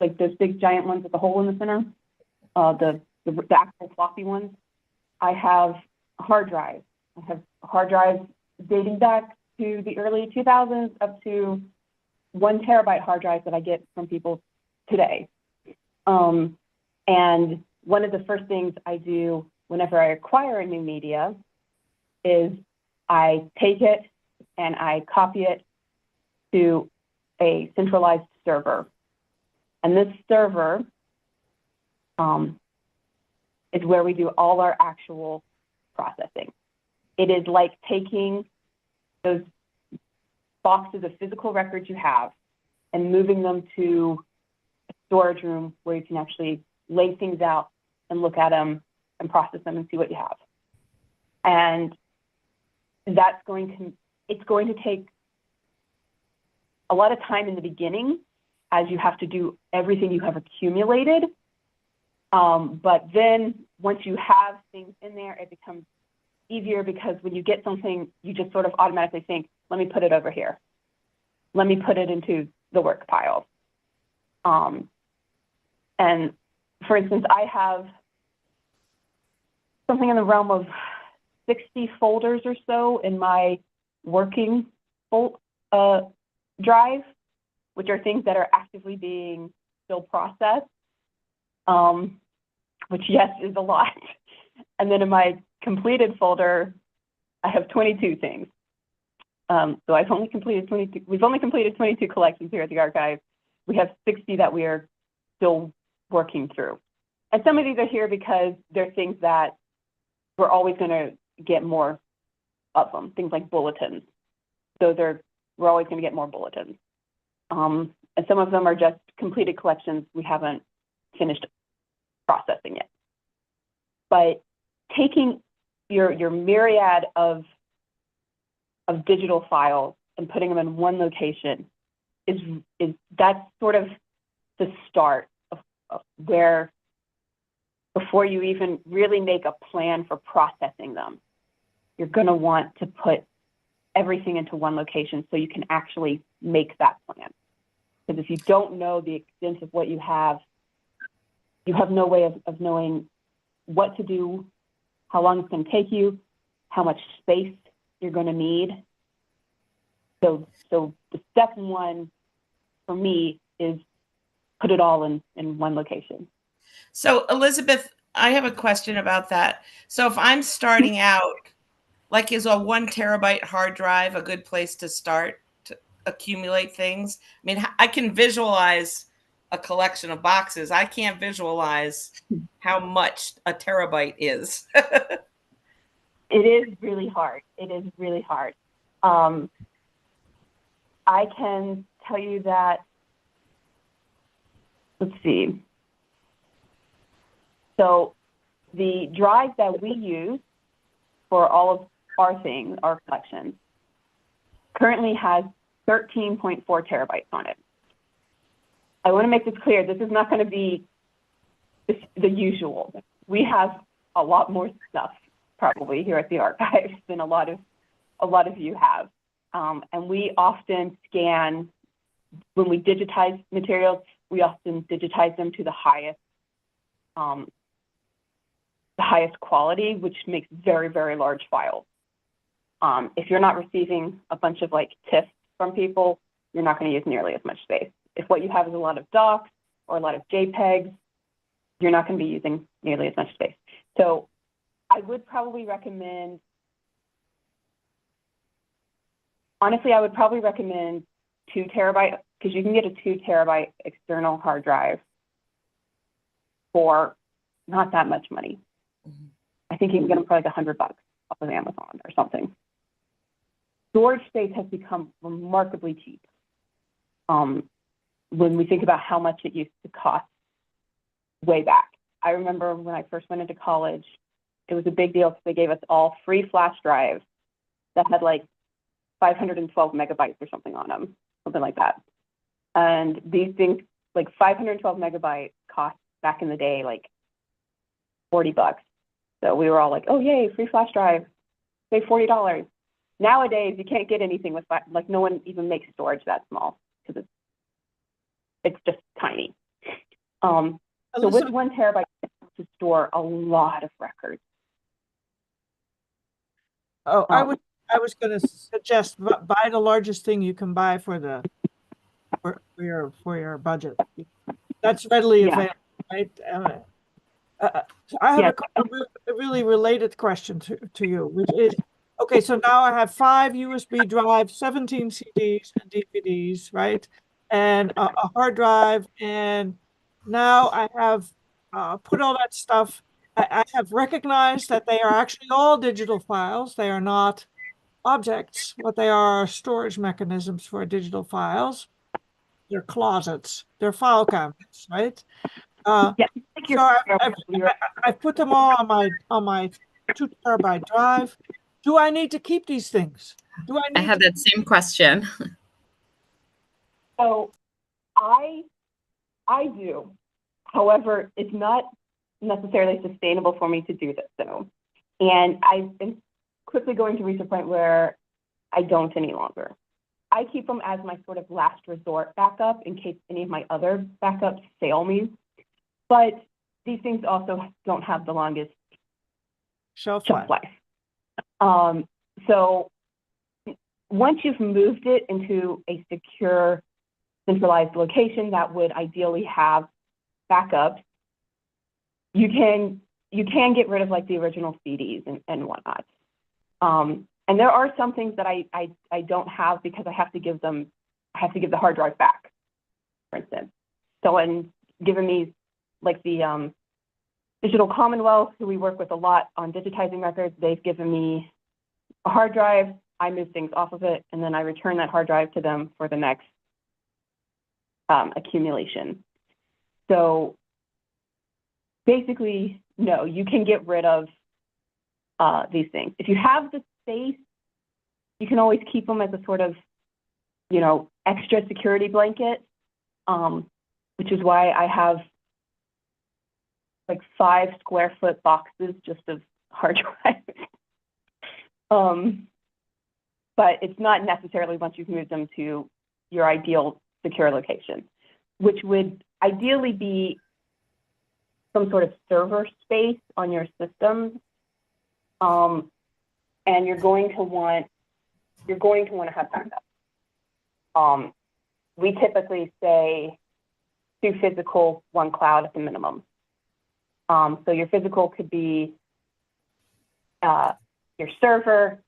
like those big giant ones with the hole in the center, the actual floppy ones. I have hard drives. I have hard drives dating back to the early 2000s up to 1 terabyte hard drives that I get from people today. And one of the first things I do whenever I acquire a new media is I take it and I copy it to a centralized server. And this server is where we do all our actual processing. It is like taking those boxes of physical records you have and moving them to a storage room where you can actually lay things out and look at them and process them and see what you have. And it's going to take a lot of time in the beginning as you have to do everything you have accumulated. But then once you have things in there, it becomes easier because when you get something, you just sort of automatically think, let me put it over here. Let me put it into the work pile. And for instance, I have something in the realm of 60 folders or so in my working drive, which are things that are actively being still processed, which, yes, is a lot. And then in my completed folder, I have 22 things. So we've only completed 22 collections here at the archive. We have 60 that we are still working through. And some of these are here because they're things that we're always going to get more of them, things like bulletins. We're always going to get more bulletins. And some of them are just completed collections we haven't finished processing yet. But taking your myriad of digital files and putting them in one location that's sort of the start of where, before you even really make a plan for processing them, you're going to want to put everything into one location so you can actually make that plan. Because if you don't know the extent of what you have no way of knowing what to do, how long it's going to take you, how much space you're going to need. So the step one for me is put it all in one location. So Elizabeth, I have a question about that. So if I'm starting out, like, is a 1 terabyte hard drive a good place to start to accumulate things? I mean, I can visualize a collection of boxes. I can't visualize how much a terabyte is. It is really hard. It is really hard. I can tell you that, let's see. So the drive that we use for all of our things, our collections, currently has 13.4 terabytes on it. I want to make this clear. This is not going to be the usual. We have a lot more stuff probably here at the archives than a lot of you have. And we often scan, when we digitize materials, we often digitize them to the highest quality, which makes very, very large files. If you're not receiving a bunch of like TIFFs from people, you're not going to use nearly as much space. If what you have is a lot of docs or a lot of JPEGs, you're not going to be using nearly as much space. So I would probably recommend, honestly, I would probably recommend 2 terabyte, because you can get a 2 terabyte external hard drive for not that much money. Mhm. I think you can get them for like $100 off of Amazon or something. Storage space has become remarkably cheap. When we think about how much it used to cost way back. I remember when I first went into college, it was a big deal because they gave us all free flash drives that had like 512 megabytes or something on them, something like that. And these things, like 512 megabytes cost back in the day, like $40. So we were all like, oh, yay, free flash drive, save $40. Nowadays, you can't get anything with, like, no one even makes storage that small because it's just tiny. So with Elizabeth, 1 terabyte to store a lot of records. oh, Um, I was going to suggest buy the largest thing you can buy for your budget. That's readily Yeah. available, right? I have Yes. a really related question to you, which is, okay, so now I have 5 USB drives, 17 CDs and DVDs, right? And a hard drive, and now I have put all that stuff. I have recognized that they are actually all digital files. They are not objects. What they are storage mechanisms for digital files. They're closets. They're file cabinets, right? Yeah, I think So you're I put them all on my 2 terabyte drive. Do I need to keep these things? Do I I need had to? that same question. So I do. However, it's not necessarily sustainable for me to do this though. And I am quickly going to reach a point where I don't any longer. I keep them as my sort of last resort backup in case any of my other backups fail me. But these things also don't have the longest Shelf shelf life. life. So once you've moved it into a secure, centralized location that would ideally have backups, you can get rid of like the original CDs and whatnot. And there are some things that I don't have because I have to give the hard drive back, for instance. So in given me like the Digital Commonwealth, who we work with a lot on digitizing records, they've given me a hard drive. I move things off of it, and then I return that hard drive to them for the next accumulation. So basically, no, you can get rid of these things. If you have the space, you can always keep them as a sort of, extra security blanket, which is why I have like 5 square foot boxes just of hard drives. But it's not necessarily once you've moved them to your ideal secure location, which would ideally be some sort of server space on your system. And you're going to want to have backup. We typically say 2 physical, 1 cloud at the minimum. So your physical could be your server,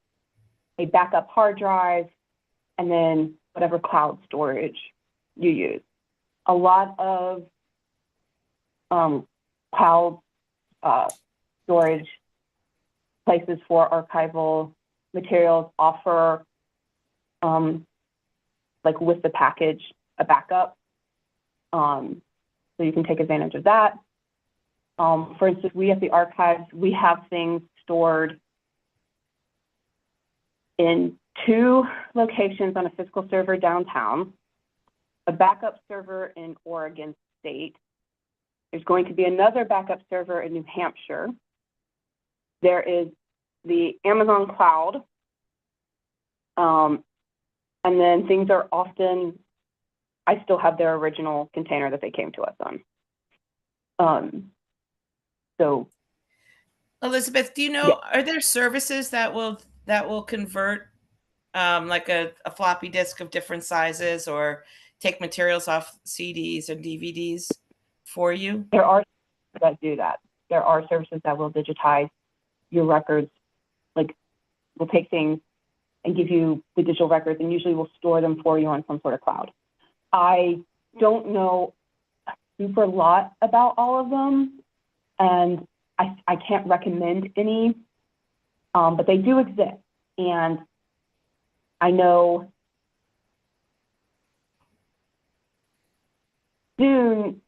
a backup hard drive, and then whatever cloud storage you use. A lot of cloud storage places for archival materials offer, like with the package, a backup. So you can take advantage of that. For instance, we at the archives, we have things stored in 2 locations on a physical server downtown, a backup server in Oregon State. There's going to be another backup server in New Hampshire. There is the Amazon cloud. And then things are often, I still have their original container that they came to us on. So Elizabeth, do you know, are there services that will convert like a floppy disk of different sizes or take materials off CDs or DVDs? for you? There are that do that. There are services that will digitize your records, like will take things and give you the digital records, and usually will store them for you on some sort of cloud. I don't know a super lot about all of them, and I can't recommend any, but they do exist. And I know soon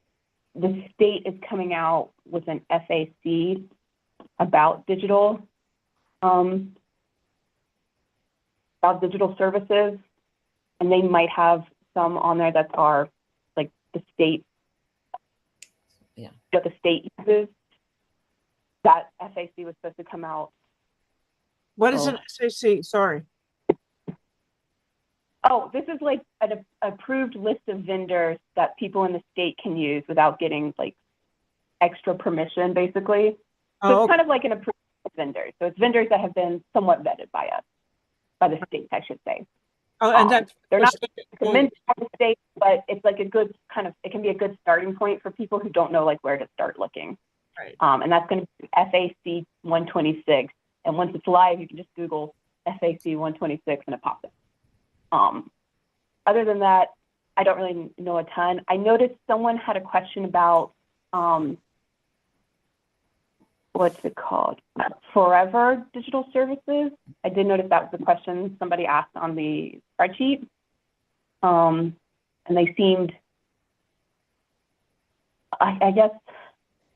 the state is coming out with an FAC about digital services, and they might have some on there that are like the state, that the state uses. That FAC was supposed to come out. What is an SAC? Sorry. Oh, this is like an approved list of vendors that people in the state can use without getting like extra permission, basically. So it's kind of like an approved vendor. So it's vendors that have been somewhat vetted by us, by the state, I should say. Oh, and that's they're not recommended by the state, but it's like a good kind of, it can be a good starting point for people who don't know like where to start looking. right. And that's going to be FAC 126. And once it's live, you can just Google FAC 126 and it pops up. Other than that, I don't really know a ton. I noticed someone had a question about, what's it called? Forever digital services. I did notice that was the question somebody asked on the spreadsheet. And they seemed, I guess.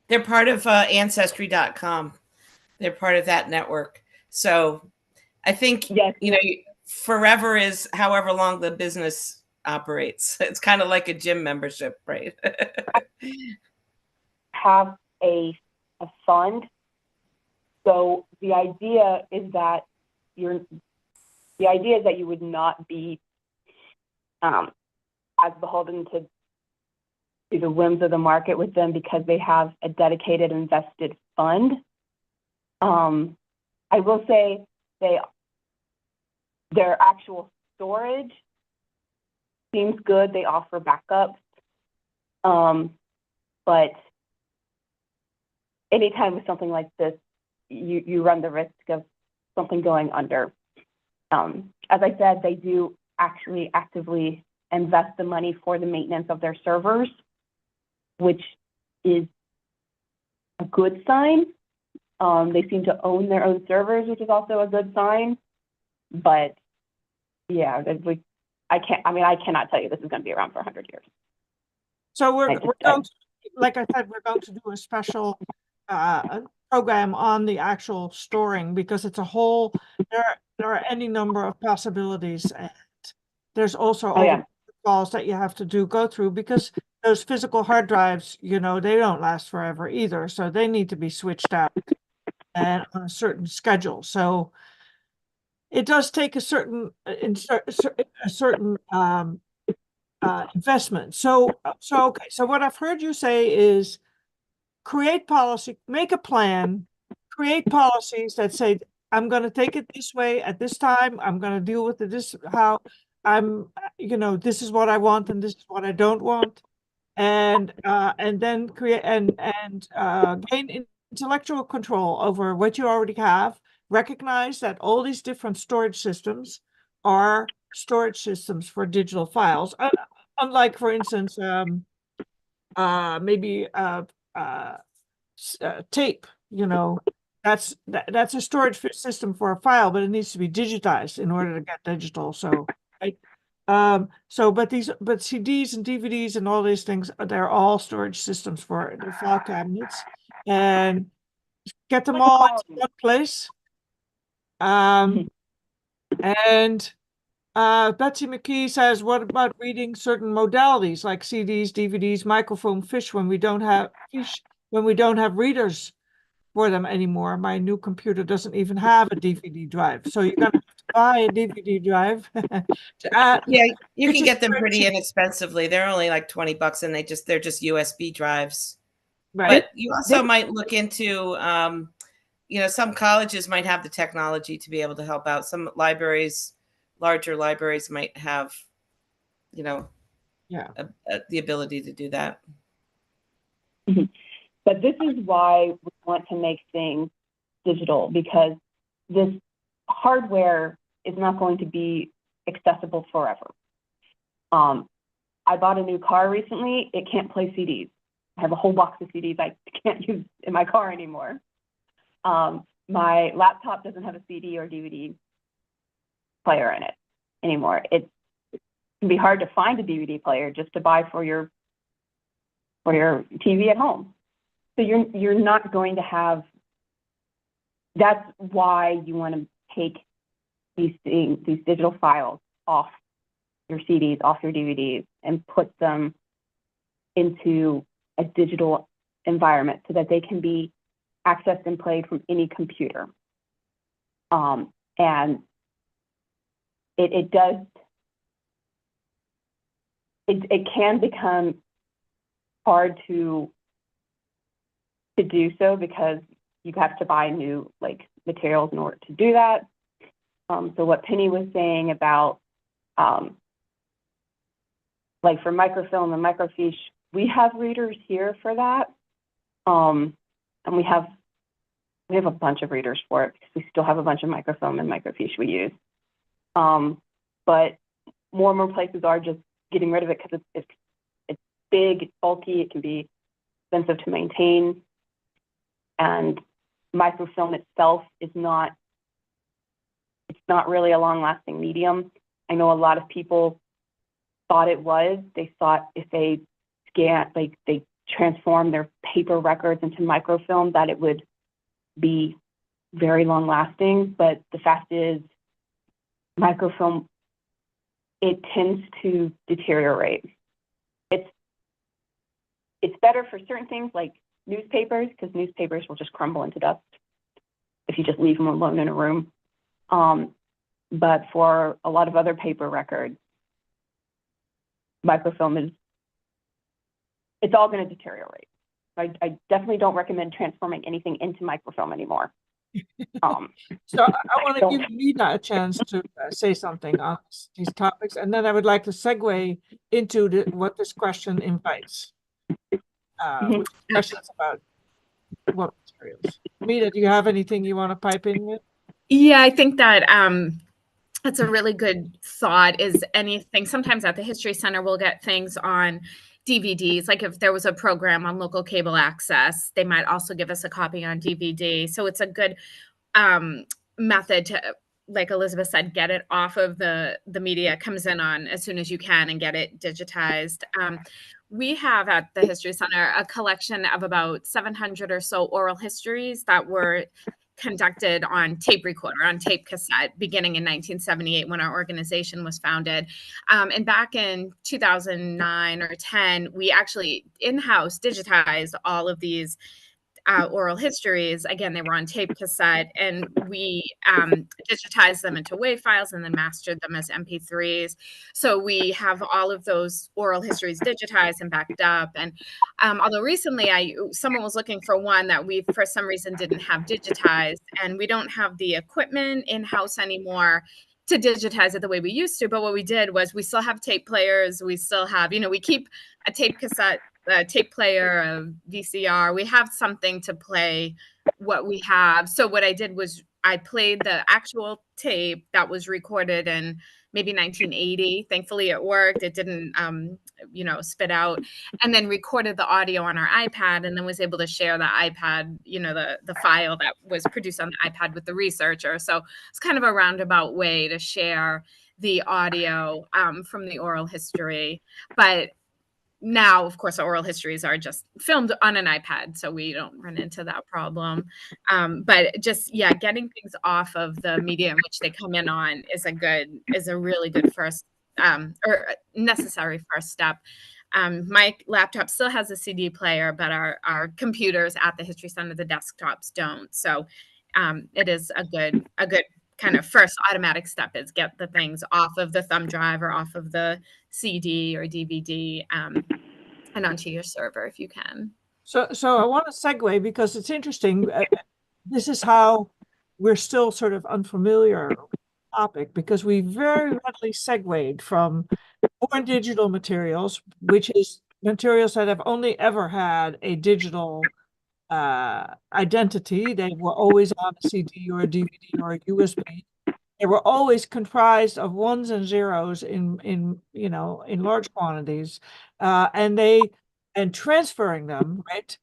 They're part of Ancestry.com. They're part of that network. So I think, yes, you know, forever is however long the business operates. It's kind of like a gym membership, right? Have a fund. So the idea is that you would not be as beholden to the whims of the market with them because they have a dedicated invested fund. I will say their actual storage seems good. They offer backups, but anytime with something like this, you run the risk of something going under. As I said, they do actually actively invest the money for the maintenance of their servers, which is a good sign. They seem to own their own servers, which is also a good sign. But yeah, I cannot tell you this is going to be around for 100 years. So we're going to, like I said, we're going to do a special program on the actual storing because it's a whole, there are any number of possibilities, and there's also all the protocols that you have to go through because those physical hard drives, you know, they don't last forever either. So they need to be switched out and on a certain schedule. So it does take a certain investment. So okay. So what I've heard you say is create policy, make a plan, create policies that say, I'm going to take it this way at this time. I'm going to deal with it this, how I'm, you know, this is what I want and this is what I don't want. And then create and gain intellectual control over what you already have. Recognize that all these different storage systems are storage systems for digital files. Unlike, for instance, maybe tape, you know, that's a storage system for a file, but it needs to be digitized in order to get digital. So, right. But CDs and DVDs and all these things, they're all storage systems for the file cabinets, and get them all into one place. And Betsy McKee says, what about reading certain modalities like CDs, DVDs, microfilm, fish when we don't have readers for them anymore? My new computer doesn't even have a DVD drive, so you're gonna have to buy a DVD drive. Yeah, you can get them pretty inexpensively. They're only like $20, and they're just USB drives. Right. But you also might look into, you know, some colleges might have the technology to be able to help out. Some libraries, larger libraries, might have, you know, the ability to do that. But this is why we want to make things digital, because this hardware is not going to be accessible forever. I bought a new car recently. It can't play CDs. I have a whole box of CDs I can't use in my car anymore. My laptop doesn't have a CD or DVD player in it anymore. It can be hard to find a DVD player just to buy for your TV at home. So you're not going to have. That's why you want to take these digital files off your CDs, off your DVDs, and put them into a digital environment so that they can be accessed and played from any computer. And it can become hard to do so, because you have to buy new materials in order to do that. So what Penny was saying about for microfilm and microfiche, we have readers here for that. And we have a bunch of readers for it, because we still have a bunch of microfilm and microfiche we use. But more and more places are just getting rid of it, because it's big, it's bulky, it can be expensive to maintain. And microfilm itself is not really a long-lasting medium. I know a lot of people thought it was. They thought if they they transform their paper records into microfilm, that it would be very long-lasting. But the fact is, microfilm, it tends to deteriorate. It's better for certain things like newspapers, because newspapers will just crumble into dust if you just leave them alone in a room. But for a lot of other paper records, microfilm it's all going to deteriorate. I definitely don't recommend transforming anything into microfilm anymore. So I want to give Nina a chance to say something on these topics, and then I would like to segue into what this question invites. Which questions about what materials. Nina, do you have anything you want to pipe in with? Yeah, I think that that's a really good thought. Is anything, sometimes at the History Center, we'll get things on DVDs. Like if there was a program on local cable access, they might also give us a copy on DVD. So it's a good method to, like Elizabeth said, get it off of the media it comes in on as soon as you can and get it digitized. We have at the History Center a collection of about 700 or so oral histories that were conducted on tape recorder, on tape cassette, beginning in 1978 when our organization was founded. And back in 2009 or 10, we actually in-house digitized all of these oral histories. Again, they were on tape cassette, and we digitized them into WAV files and then mastered them as MP3s. So we have all of those oral histories digitized and backed up. And although recently someone was looking for one that we, for some reason, didn't have digitized, and we don't have the equipment in-house anymore to digitize it the way we used to. But what we did was we still have tape players. We still have, we keep a tape cassette, a tape player, a VCR. We have something to play what we have. So what I did was I played the actual tape that was recorded in maybe 1980. Thankfully it worked. It didn't, spit out, and then recorded the audio on our iPad, and then was able to share the iPad, the file that was produced on the iPad with the researcher. So it's kind of a roundabout way to share the audio from the oral history. But now, of course, oral histories are just filmed on an iPad, so we don't run into that problem. But just, getting things off of the media in which they come in on is a really good first or necessary first step. My laptop still has a CD player, but our computers at the History Center, the desktops don't. So it is a good kind of first automatic step is get the things off of the thumb drive or off of the CD or DVD and onto your server if you can. So I want to segue because it's interesting. This is how we're still sort of unfamiliar with the topic, because we very readily segued from born digital materials, which is materials that have only ever had a digital identity. They were always on a CD or a DVD or a USB. They were always comprised of ones and zeros in large quantities, and transferring them, right?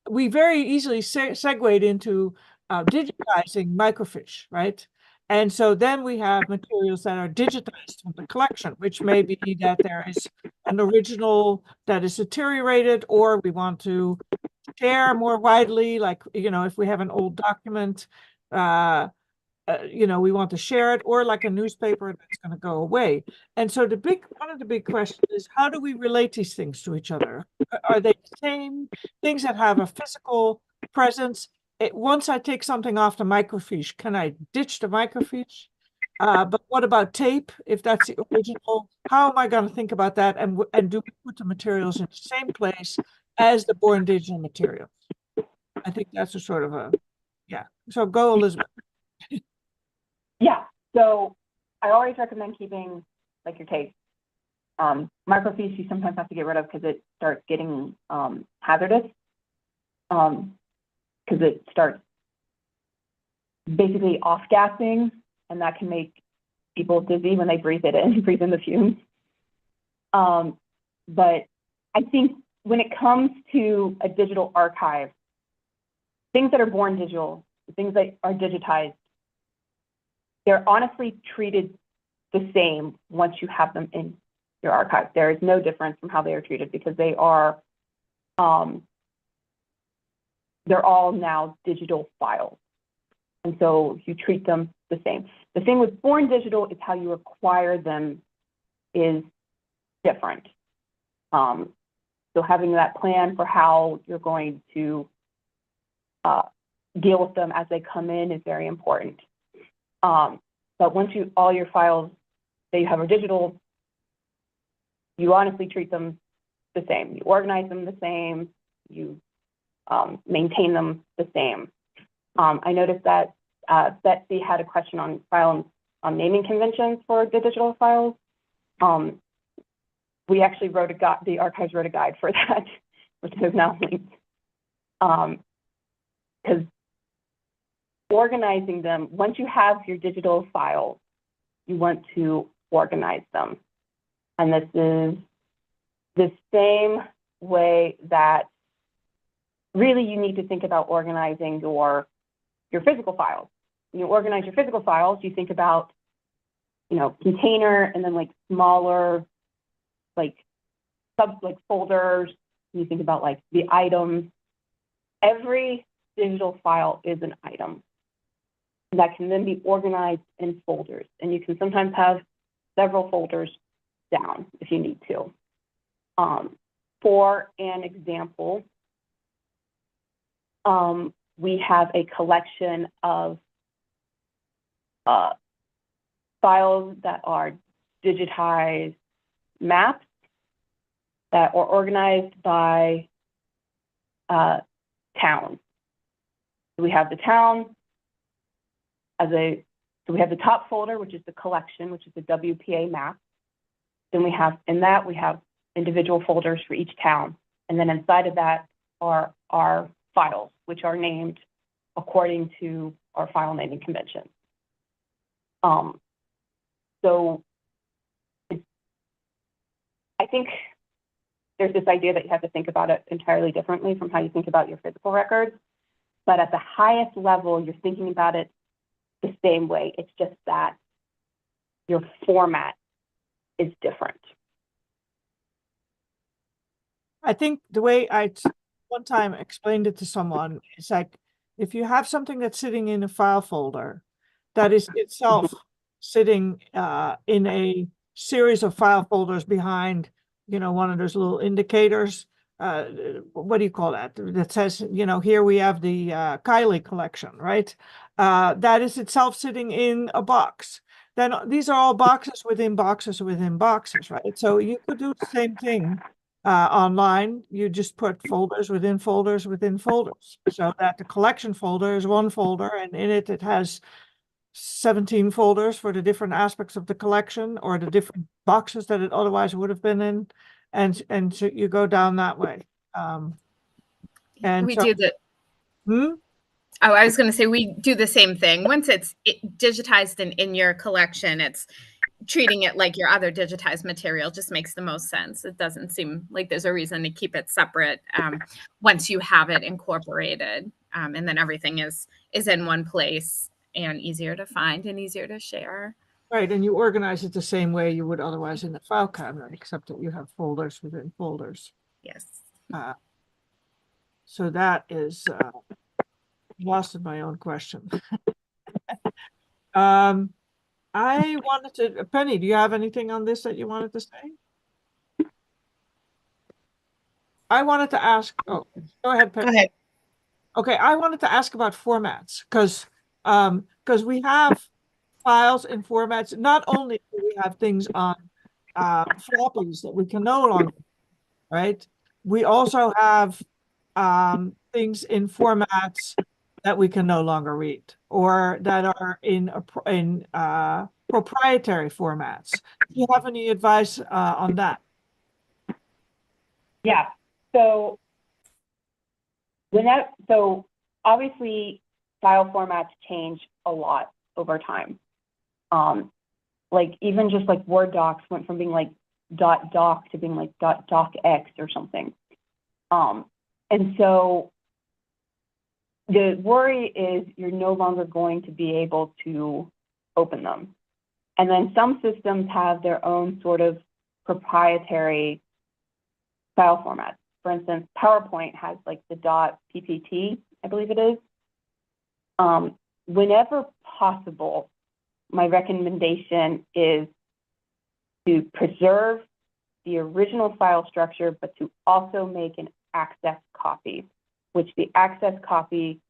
We very easily segued into digitizing microfiche, right? And so then we have materials that are digitized from the collection, which may be that there is an original that is deteriorated, or we want to share more widely, like, if we have an old document, we want to share it, or like a newspaper that's going to go away. And so one of the big questions is, how do we relate these things to each other? Are they the same things that have a physical presence? Once I take something off the microfiche, can I ditch the microfiche? But what about tape? If that's the original, how am I going to think about that? And do we put the materials in the same place as the born digital materials? I think that's a sort of yeah. So go, Elizabeth. Yeah, so I always recommend keeping like your tape. Microfiche you sometimes have to get rid of because it starts getting hazardous, because it starts basically off-gassing, and that can make people dizzy when they breathe it in, breathe in the fumes. But I think when it comes to a digital archive, things that are born digital, things that are digitized, they're honestly treated the same once you have them in your archive. There is no difference from how they are treated because they are, they're all now digital files. And so you treat them the same. The thing with born digital is how you acquire them is different. So having that plan for how you're going to deal with them as they come in is very important. But once all your files that you have are digital, you honestly treat them the same. You organize them the same. You maintain them the same. I noticed that Betsy had a question on naming conventions for the digital files. We actually wrote the archives wrote a guide for that, which is now linked. Because organizing them, once you have your digital files, you want to organize them. And this is the same way that really you need to think about organizing your physical files. When you organize your physical files, you think about, container, and then like smaller, like folders. You think about like the items. Every digital file is an item that can then be organized in folders. And you can sometimes have several folders down if you need to. For an example, we have a collection of files that are digitized maps that are organized by town. We have the town so we have the top folder, which is the collection, which is the WPA map. Then we have individual folders for each town. And then inside of that are our files, which are named according to our file naming convention. So I think there's this idea that you have to think about it entirely differently from how you think about your physical records. But at the highest level, you're thinking about it the same way. It's just that your format is different. I think the way I one time explained it to someone is like, if you have something that's sitting in a file folder that is itself sitting in a series of file folders behind, one of those little indicators, what do you call that? That says, here we have the Kylie collection, right? That is itself sitting in a box. Then these are all boxes within boxes within boxes, right? So you could do the same thing online. You just put folders within folders within folders, so that the collection folder is one folder, and in it has 17 folders for the different aspects of the collection or the different boxes that it otherwise would have been in. and so you go down that way. And We so, do the, hmm? oh, I was going to say we do the same thing. Once it's digitized and in your collection, it's treating it like your other digitized material just makes the most sense. It doesn't seem like there's a reason to keep it separate once you have it incorporated, and then everything is in one place and easier to find and easier to share. Right, and you organize it the same way you would otherwise in the file cabinet, except that you have folders within folders. Yes. So that is lost in my own question. I wanted to, Penny, do you have anything on this that you wanted to say? I wanted to ask, oh, go ahead, Penny. Go ahead. Okay, I wanted to ask about formats because we have files in formats. Not only do we have things on floppies that we can no longer, right? We also have things in formats that we can no longer read or that are in proprietary formats. Do you have any advice on that? Yeah. So so obviously file formats change a lot over time. Like even just like Word docs went from being like .doc to being like .docx or something. And so the worry is you're no longer going to be able to open them. And then some systems have their own sort of proprietary file formats. For instance, PowerPoint has like the .ppt, I believe it is. Whenever possible, my recommendation is to preserve the original file structure, but to also make an access copy, which the access copy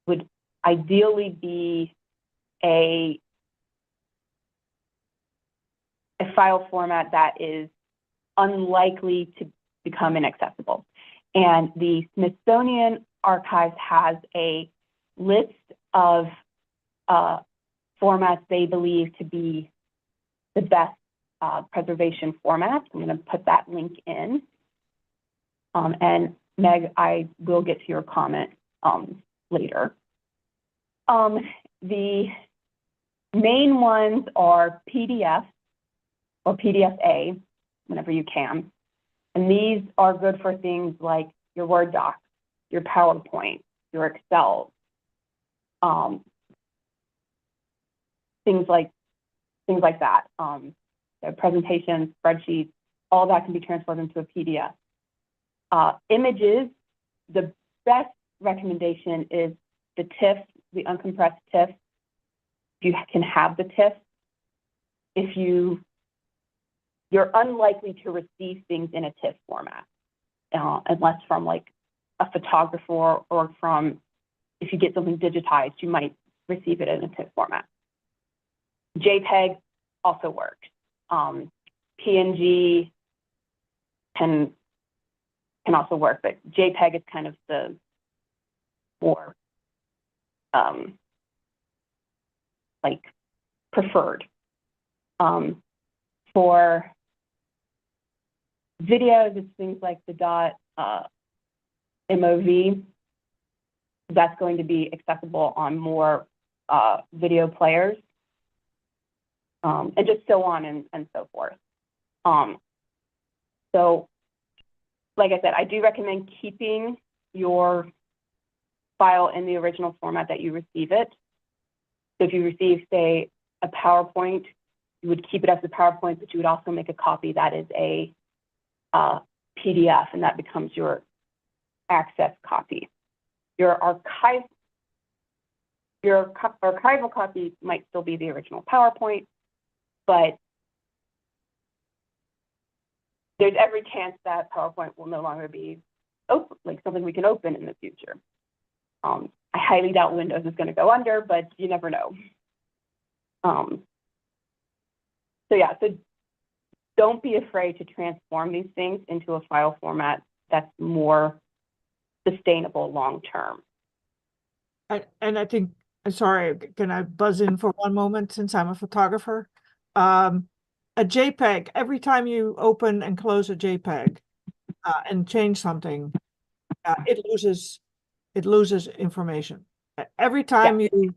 would ideally be a file format that is unlikely to become inaccessible. And the Smithsonian Archives has a list of formats they believe to be the best preservation formats. I'm going to put that link in. And Meg, I will get to your comment later. The main ones are PDF or PDF-A, whenever you can. And these are good for things like your Word docs, your PowerPoint, your Excel, things like that. Presentations, spreadsheets, all that can be transferred into a PDF. Images, the best recommendation is the TIFF, the uncompressed TIFF. You can have the TIFF. If you're unlikely to receive things in a TIFF format, unless from like a photographer or from, if you get something digitized, you might receive it in a TIFF format. JPEG also works. PNG can also work, but JPEG is kind of the more like preferred. For videos, it's things like the .mov. That's going to be accessible on more video players, and just so on and so forth. So, like I said, I do recommend keeping your file in the original format that you receive it. So if you receive, say, a PowerPoint, you would keep it as a PowerPoint, but you would also make a copy that is a PDF, and that becomes your access copy. Your archival copy might still be the original PowerPoint, but there's every chance that PowerPoint will no longer be open, like something we can open in the future. I highly doubt Windows is going to go under, but you never know. So yeah, so don't be afraid to transform these things into a file format that's more sustainable long term. And I think, I'm sorry, can I buzz in for one moment since I'm a photographer? a JPEG, every time you open and close a JPEG and change something, it loses information. Every time you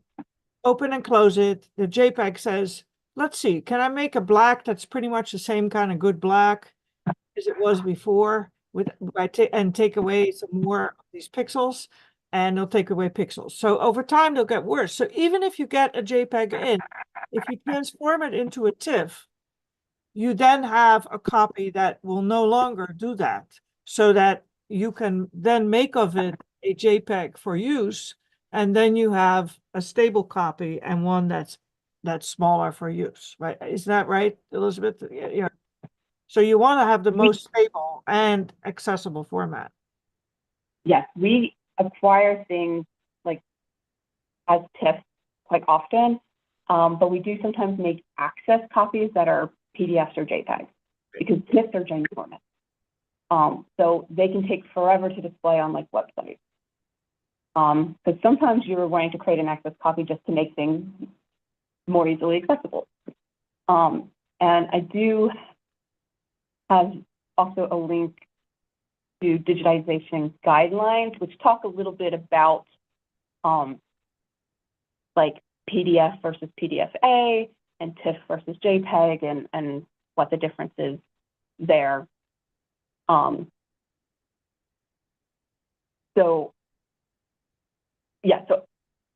open and close it, the JPEG says, let's see, can I make a black that's pretty much the same kind of good black as it was before and take away some more of these pixels, and they'll take away pixels. So over time, they'll get worse. So even if you get a JPEG in, if you transform it into a TIFF, you then have a copy that will no longer do that, so that you can then make of it a JPEG for use, and then you have a stable copy and one that's smaller for use, right? Is that right, Elizabeth? Yeah. So you want to have the most stable and accessible format. Yes, we acquire things like as TIFFs quite often, but we do sometimes make access copies that are PDFs or JPEGs, because TIFFs are giant formats. So they can take forever to display on like websites. Because sometimes you're wanting to create an access copy just to make things more easily accessible. And I do have also a link to digitization guidelines, which talk a little bit about like PDF versus PDFA and TIFF versus JPEG and what the difference is there. So yeah, so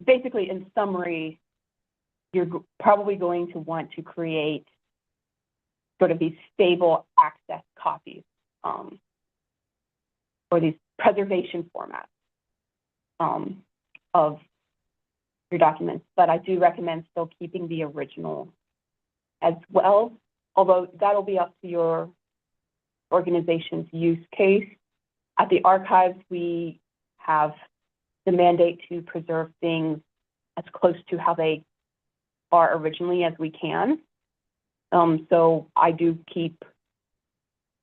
basically in summary, you're probably going to want to create sort of these stable access copies or these preservation formats of your documents. But I do recommend still keeping the original as well, although that'll be up to your organization's use case. At the archives, we have the mandate to preserve things as close to how they are originally as we can. So I do keep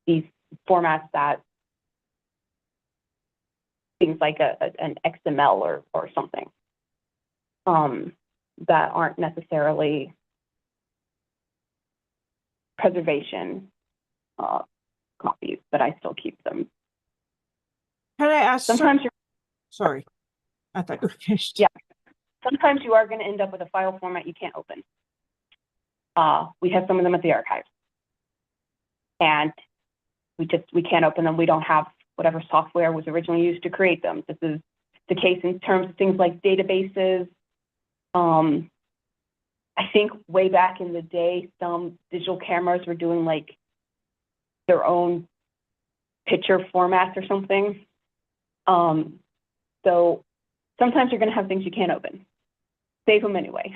these formats that things like an XML or something that aren't necessarily preservation copies, but I still keep them. Can I ask? Sometimes Sorry, I thought you were finished. Yeah. Sometimes you are going to end up with a file format you can't open. We have some of them at the archives, and we can't open them. We don't have whatever software was originally used to create them. This is the case in terms of things like databases. I think way back in the day, some digital cameras were doing like their own picture formats or something. So sometimes you're going to have things you can't open. Save them anyway,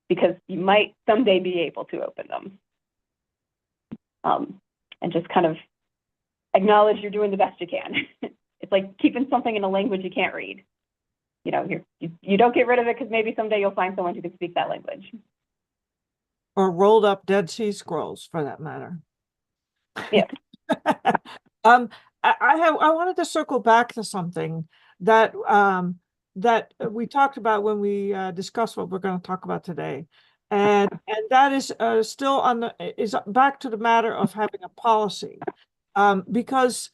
because you might someday be able to open them. And just kind of acknowledge you're doing the best you can. It's like keeping something in a language you can't read. You know, you don't get rid of it because maybe someday you'll find someone who can speak that language. Or rolled up Dead Sea Scrolls, for that matter. Yeah. I wanted to circle back to something that that we talked about when we discussed what we're going to talk about today, and that is still is back to the matter of having a policy, because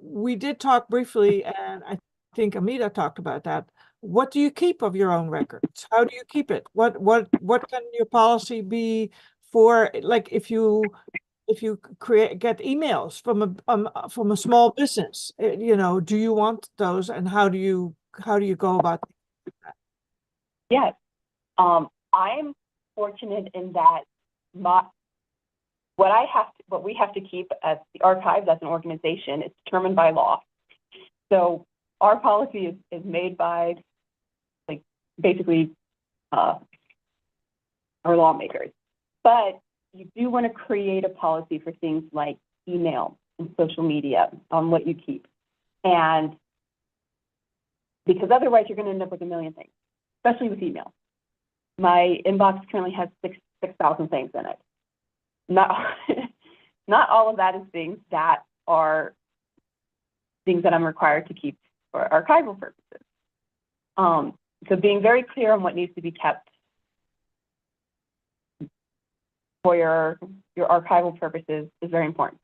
we did talk briefly, and I think Amita talked about that. What do you keep of your own records? How do you keep it? What can your policy be for, like, if you get emails from a small business, you know, do you want those, and how do you go about that? Yes, I'm fortunate in that what we have to keep as the archives as an organization is determined by law. So our policy is made by, like, basically our lawmakers, but you do want to create a policy for things like email and social media on what you keep. And because otherwise you're going to end up with a million things, especially with email. My inbox currently has 6,000 things in it. Not all of that is things that are things that I'm required to keep for archival purposes. So being very clear on what needs to be kept for your archival purposes is very important.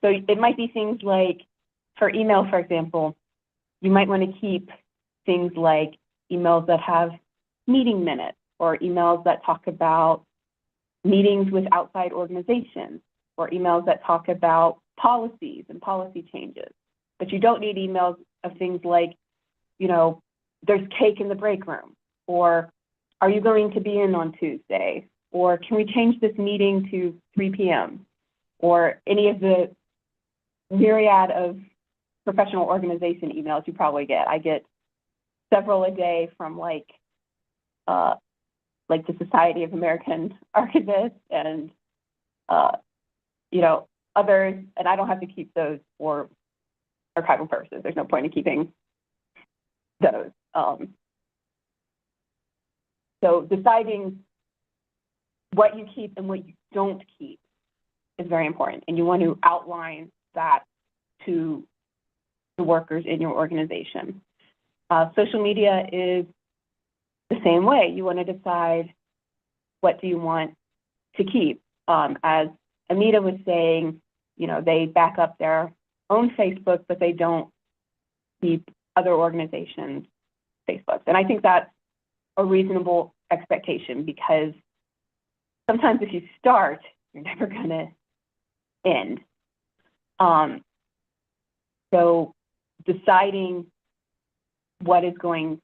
So it might be things like, for email, for example, you might want to keep things like emails that have meeting minutes, or emails that talk about meetings with outside organizations, or emails that talk about policies and policy changes. But you don't need emails of things like, you know, there's cake in the break room, or are you going to be in on Tuesday, or can we change this meeting to 3 p.m., or any of the myriad of professional organization emails you probably get. I get several a day from like the Society of American Archivists and you know, others, and I don't have to keep those for archival purposes. There's no point in keeping those. So deciding what you keep and what you don't keep is very important, and you want to outline that to the workers in your organization. Social media is the same way. You want to decide what do you want to keep. As Amita was saying, you know, they back up their own Facebook, but they don't keep other organizations' Facebooks. And I think that's a reasonable expectation, because sometimes if you start, you're never going to end. So deciding what is going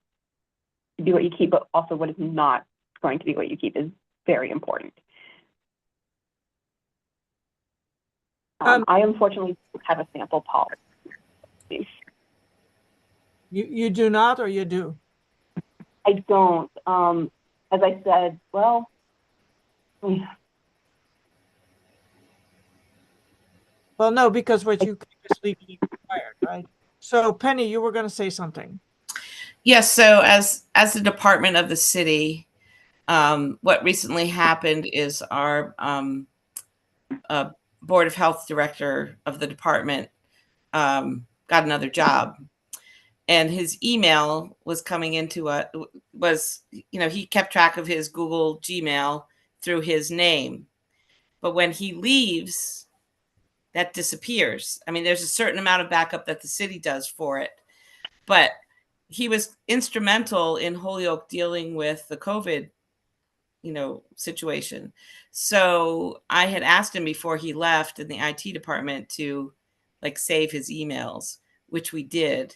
to be what you keep, but also what is not going to be what you keep, is very important. I unfortunately have a sample policy. You do not, or you do? I don't. As I said, well, Well, no, because what you keep is legally required, right? So Penny, you were going to say something. Yes. So as the department of the city, what recently happened is our Board of Health director of the department got another job, and his email was coming into he kept track of his Google Gmail through his name, but when he leaves, that disappears. I mean, there's a certain amount of backup that the city does for it, but he was instrumental in Holyoke dealing with the COVID, situation. So I had asked him before he left in the IT department to save his emails, which we did.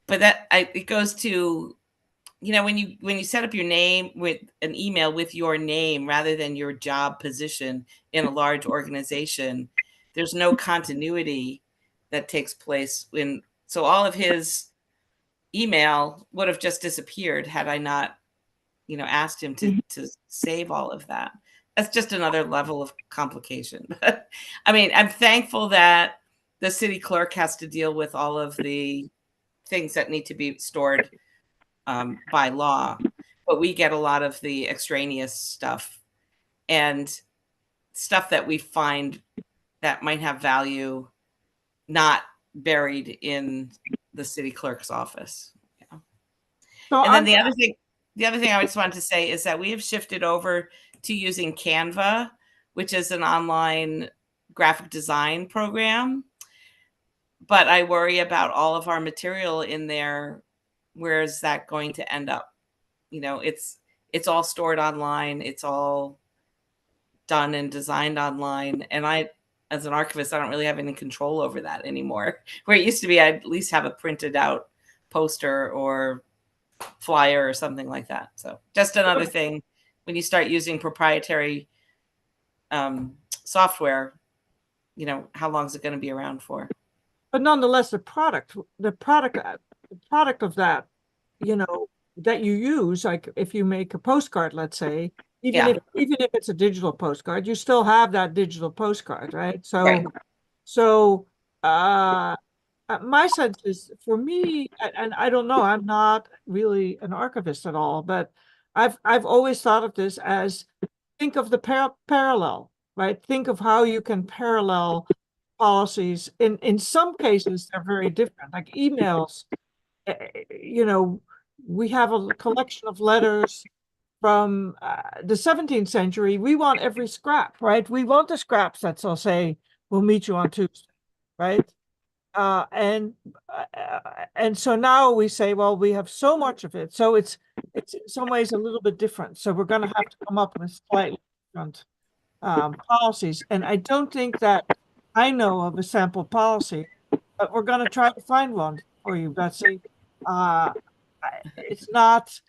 But it goes to, when you set up your name with an email with your name rather than your job position in a large organization, there's no continuity that takes place so all of his email would have just disappeared had I not, asked him to save all of that. That's just another level of complication. But I mean, I'm thankful that the city clerk has to deal with all of the things that need to be stored by law, but we get a lot of the extraneous stuff and stuff that we find that might have value not buried in the city clerk's office. So And then the other thing I just wanted to say is that we have shifted over to using Canva, which is an online graphic design program. But I worry about all of our material in there. Where is that going to end up? It's all stored online. It's all done and designed online. And I, as an archivist, I don't really have any control over that anymore. Where it used to be, I'd at least have a printed out poster or flyer or something like that. So just another thing, when you start using proprietary software, how long is it going to be around for? But nonetheless, the product of that, that you use, like if you make a postcard, let's say, even if it's a digital postcard, you still have that digital postcard, right? So, right. So, my sense is, for me, and I don't know, I'm not really an archivist at all, but I've always thought of this as, think of the parallel, right? Think of how you can parallel policies. In some cases, they're very different. Like emails, we have a collection of letters from the 17th century, we want every scrap, right? We want the scraps that will say, we'll meet you on Tuesday, right? And so now we say, well, we have so much of it. So it's in some ways a little bit different. So we're going to have to come up with slightly different policies. And I don't think that I know of a sample policy, but we're going to try to find one for you, Betsy. It's not,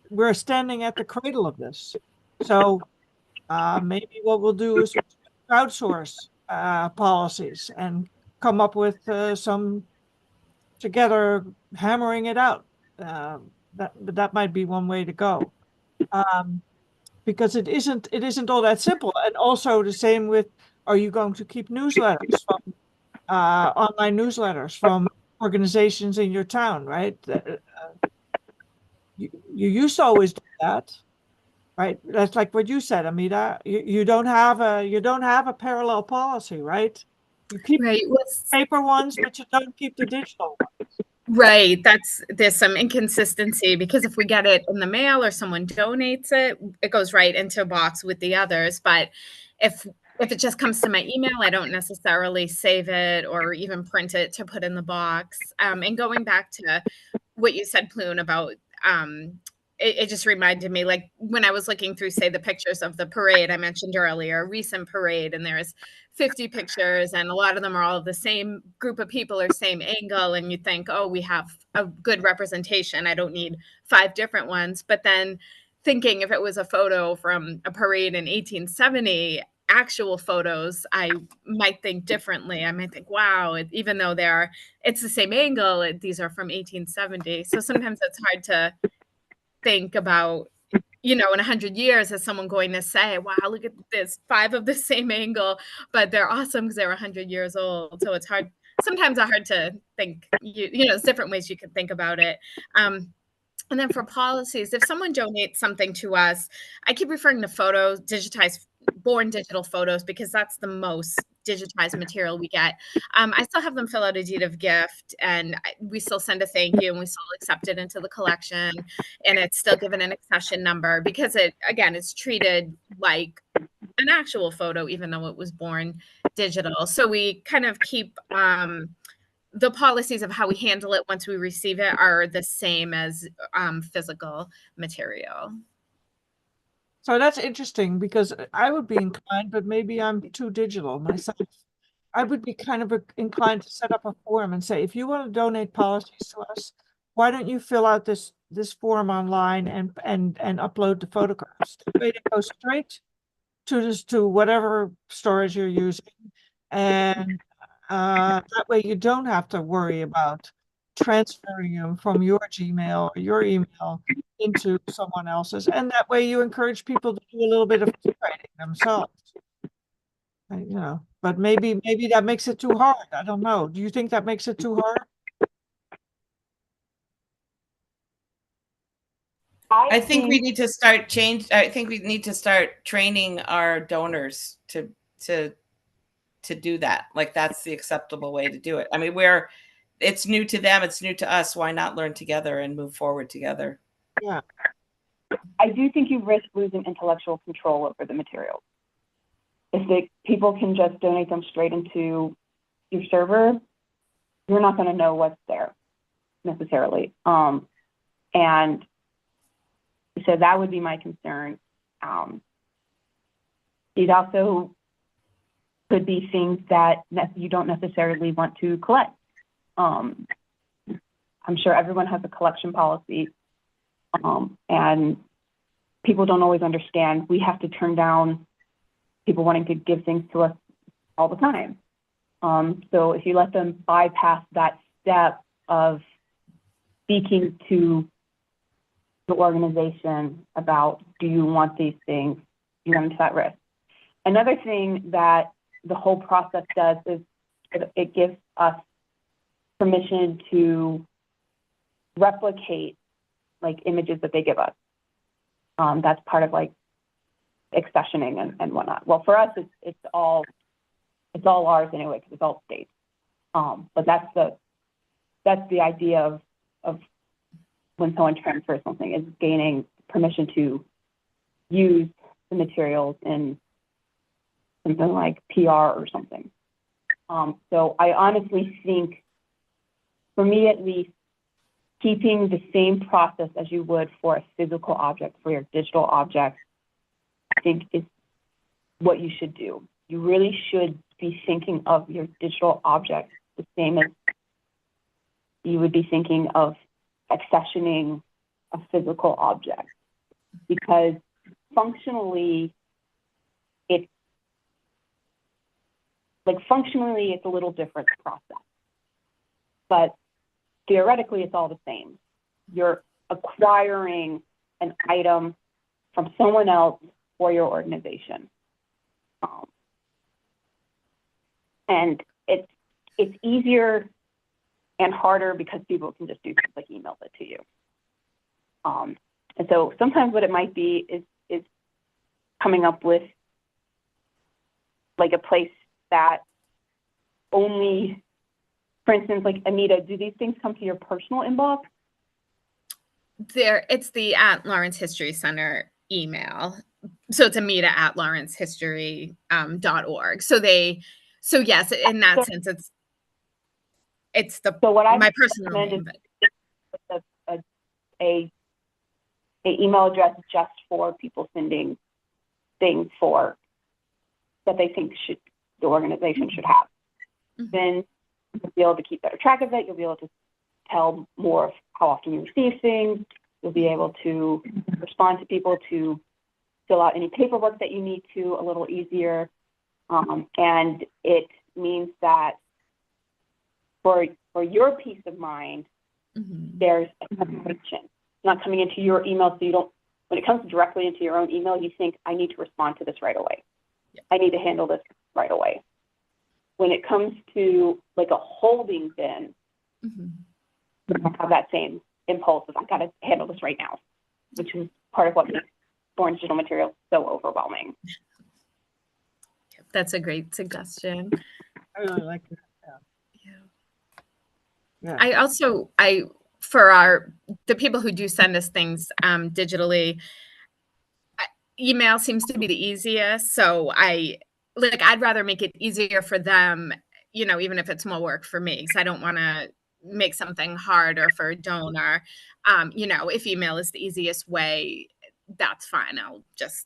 we're standing at the cradle of this. So maybe what we'll do is crowdsource policies and come up with some together, hammering it out. That might be one way to go. Because it isn't all that simple. And also the same with, are you going to keep newsletters from online newsletters from organizations in your town, right? You used to always do that, right? That's like what you said, Amita. You don't have a parallel policy, right? You keep Right. paper ones, but you don't keep the digital ones. Right. There's some inconsistency because if we get it in the mail or someone donates it, it goes right into a box with the others. But if it just comes to my email, I don't necessarily save it or even print it to put in the box. And going back to what you said, Plune, about it just reminded me, like when I was looking through, say, the pictures of the parade I mentioned earlier, a recent parade, and there's 50 pictures, and a lot of them are all of the same group of people or same angle, and you think, oh, we have a good representation. I don't need 5 different ones. But then thinking if it was a photo from a parade in 1870, actual photos, I might think differently. I might think, wow, even though it's the same angle, these are from 1870. So sometimes it's hard to think about, in 100 years, is someone going to say, wow, look at this, 5 of the same angle, but they're awesome because they're 100 years old. So it's sometimes hard to think, there's different ways you could think about it. And then for policies, if someone donates something to us, I keep referring to photos, born digital photos, because that's the most digitized material we get. I still have them fill out a deed of gift, and we still send a thank you, and we still accept it into the collection, and it's still given an accession number because it's treated like an actual photo, even though it was born digital. So we kind of keep the policies of how we handle it once we receive it are the same as physical material. So that's interesting because I would be inclined, but maybe I'm too digital myself. I would be kind of inclined to set up a form and say, if you want to donate policies to us, why don't you fill out this form online and upload the photographs? They go straight to whatever storage you're using, and that way you don't have to worry about transferring them from your Gmail or your email into someone else's, and that way you encourage people to do a little bit of writing themselves. But maybe that makes it too hard. I don't know. Do you think that makes it too hard? I think we need to start training our donors to do that. Like, that's the acceptable way to do it. I mean, it's new to them, it's new to us. Why not learn together and move forward together? Yeah. I do think you risk losing intellectual control over the materials. If people can just donate them straight into your server, you're not going to know what's there necessarily. And so that would be my concern. It also could be things that you don't necessarily want to collect. I'm sure everyone has a collection policy, and people don't always understand. We have to turn down people wanting to give things to us all the time. So if you let them bypass that step of speaking to the organization about, do you want these things, you run into that risk. Another thing that the whole process does is it gives us permission to replicate like images that they give us. That's part of like accessioning and whatnot. Well, for us, it's all ours anyway, because it's all states. But that's the idea of when someone transfers something is gaining permission to use the materials in something like PR or something. So I honestly think, for me at least, keeping the same process as you would for a physical object, for your digital object, I think is what you should do. You really should be thinking of your digital object the same as you would be thinking of accessioning a physical object, because functionally it's a little different process, but theoretically it's all the same. You're acquiring an item from someone else or your organization. And it's easier and harder because people can just do things like email it to you. And so sometimes what it might be is coming up with like a place that only, for instance, like Anita, do these things come to your personal inbox? It's the at Lawrence History Center email. So it's amita@lawrencehistory.org. So yes, in that sense, it's my personal name. But a email address just for people sending things for that they think the organization should have. Mm-hmm. Then you'll be able to keep better track of it. You'll be able to tell more of how often you receive things. You'll be able to respond to people, to fill out any paperwork that you need to a little easier. And it means that for your peace of mind, mm-hmm. there's a connection. Not coming into your email, so you don't, when it comes directly into your own email, you think, I need to respond to this right away. Yeah. I need to handle this right away. When it comes to like a holding bin, mm-hmm. you don't have that same impulse of, I got to handle this right now, which is part of what makes Born Digital Materials so overwhelming. That's a great suggestion. I really like that. Yeah. For the people who do send us things digitally, email seems to be the easiest. So I'd rather make it easier for them, even if it's more work for me, because I don't want to make something harder for a donor. If email is the easiest way, that's fine.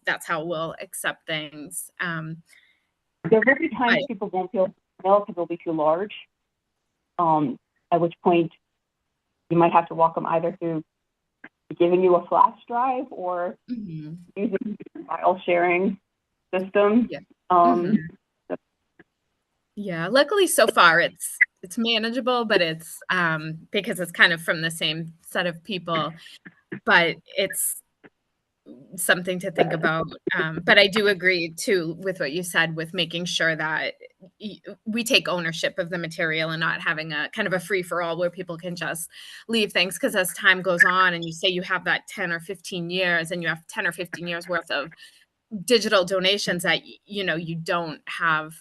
That's how we'll accept things. There will be times people won't feel email because they'll be too large. At which point you might have to walk them either through giving you a flash drive or mm-hmm. using a file sharing system. Yeah. Yeah. Luckily, so far it's manageable, but it's because it's kind of from the same set of people, but it's something to think about. But I do agree too with what you said, with making sure that we take ownership of the material and not having a kind of a free for all where people can just leave things. Because as time goes on and you say you have that 10 or 15 years and you have 10 or 15 years worth of digital donations that, you don't have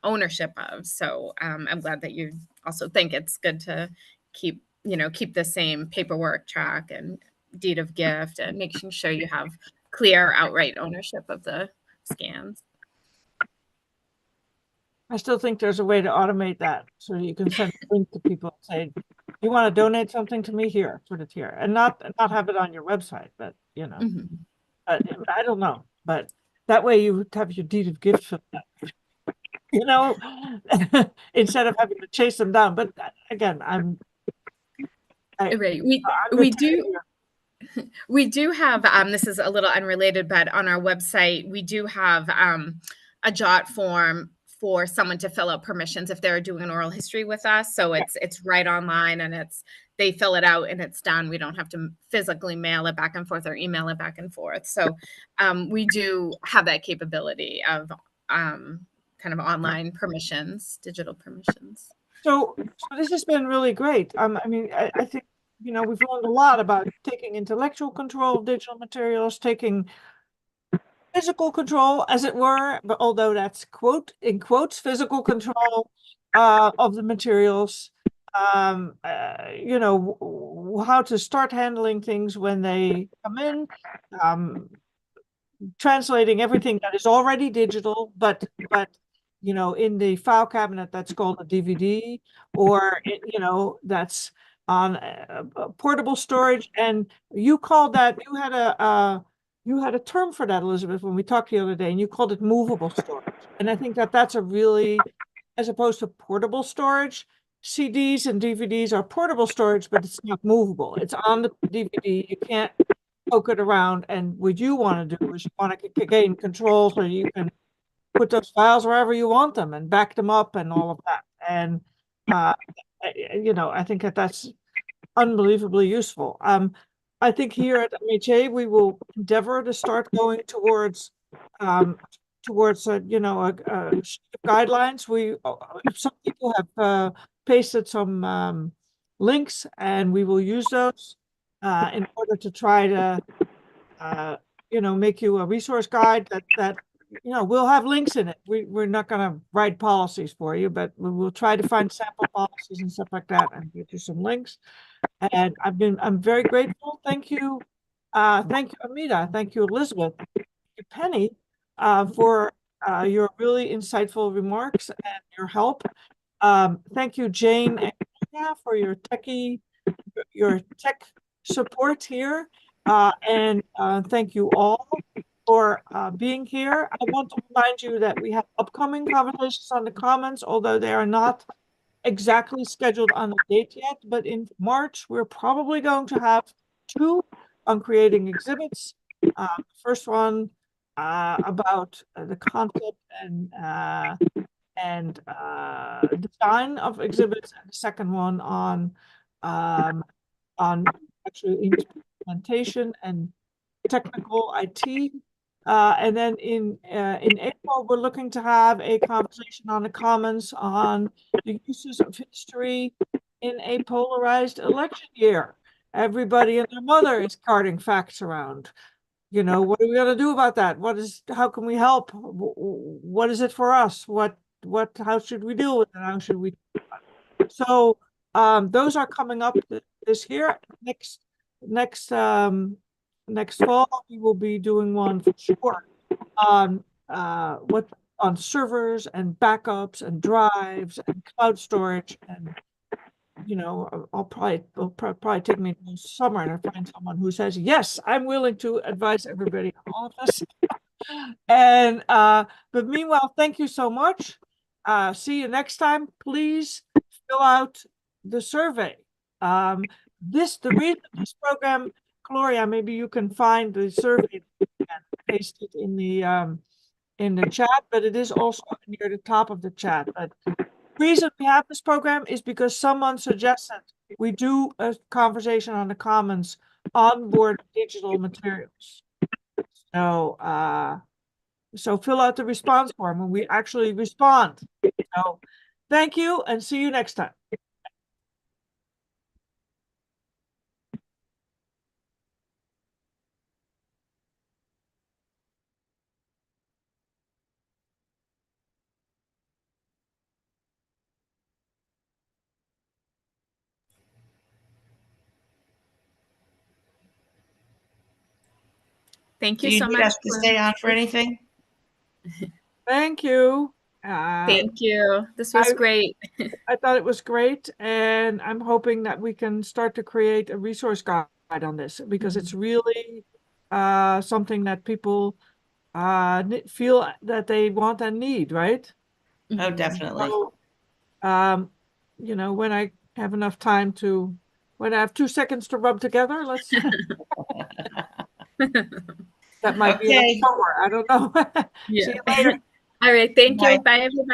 ownership of. So I'm glad that you also think it's good to keep the same paperwork track and deed of gift and making sure you have clear outright ownership of the scans. I still think there's a way to automate that so you can send a link to people and say, you want to donate something to me? Here, put it here, and not have it on your website, but mm-hmm. But I don't know, but that way you have your deed of gift filled out, instead of having to chase them down. But again, we do have, this is a little unrelated, but on our website, we do have a JOT form for someone to fill out permissions if they're doing an oral history with us. So it's right online and they fill it out and it's done. We don't have to physically mail it back and forth or email it back and forth. So we do have that capability of kind of online permissions, digital permissions. So this has been really great. I think, we've learned a lot about taking intellectual control of digital materials, taking physical control, as it were, but although that's in quotes, physical control of the materials, how to start handling things when they come in, translating everything that is already digital, but in the file cabinet that's called a DVD, or that's on portable storage. And you called that, you had a term for that, Elizabeth, when we talked the other day, and you called it movable storage. And I think that that's a really, as opposed to portable storage, CDs and DVDs are portable storage, but it's not movable. It's on the DVD. You can't poke it around. And what you want to do is you want to gain control so you can put those files wherever you want them and back them up and all of that. And, I think that that's unbelievably usely. I think here at MHA, we will endeavor to start going towards guidelines. Some people have pasted some links, and we will use those in order to try to make you a resource guide that we'll have links in it. We're not going to write policies for you, but we will try to find sample policies and stuff like that and get you some links. And I'm very grateful. Thank you. Thank you, Amita. Thank you, Elizabeth. Thank you, Penny, for your really insightful remarks and your help. Thank you, Jane and Anna, for your tech support here. And thank you all for being here. I want to remind you that we have upcoming conversations on the Commons, although they are not exactly scheduled on the date yet, but in March, we're probably going to have 2 on creating exhibits. First one about the concept and design of exhibits, and the second one on actually implementation and technical IT. And then in April, we're looking to have a conversation on the Commons on the uses of history in a polarized election year. Everybody and their mother is carting facts around. What are we going to do about that? How can we help? What is it for us? How should we deal with it? How should we? So those are coming up this year. Next fall, we will be doing one for sure on servers and backups and drives and cloud storage. And it'll probably take me till summer and I find someone who says, yes, I'm willing to advise everybody on all of this. And but meanwhile, thank you so much. See you next time. Please fill out the survey. The reason this program, Gloria, maybe you can find the survey and paste it in the chat, but it is also near the top of the chat. But the reason we have this program is because someone suggested we do a conversation on the Commons on board digital materials. So fill out the response form and we actually respond. So thank you and see you next time. Thank Do you you so need much. us to stay on for anything? Thank you. Thank you. This was great. I thought it was great, and I'm hoping that we can start to create a resource guide on this because it's really something that people feel that they want and need, right? Oh, definitely. So, when I have enough time when I have 2 seconds to rub together, let's. That might be Okay. summer. I don't know. Yeah. See you later. All right. Thank Bye. you. Bye, everybody.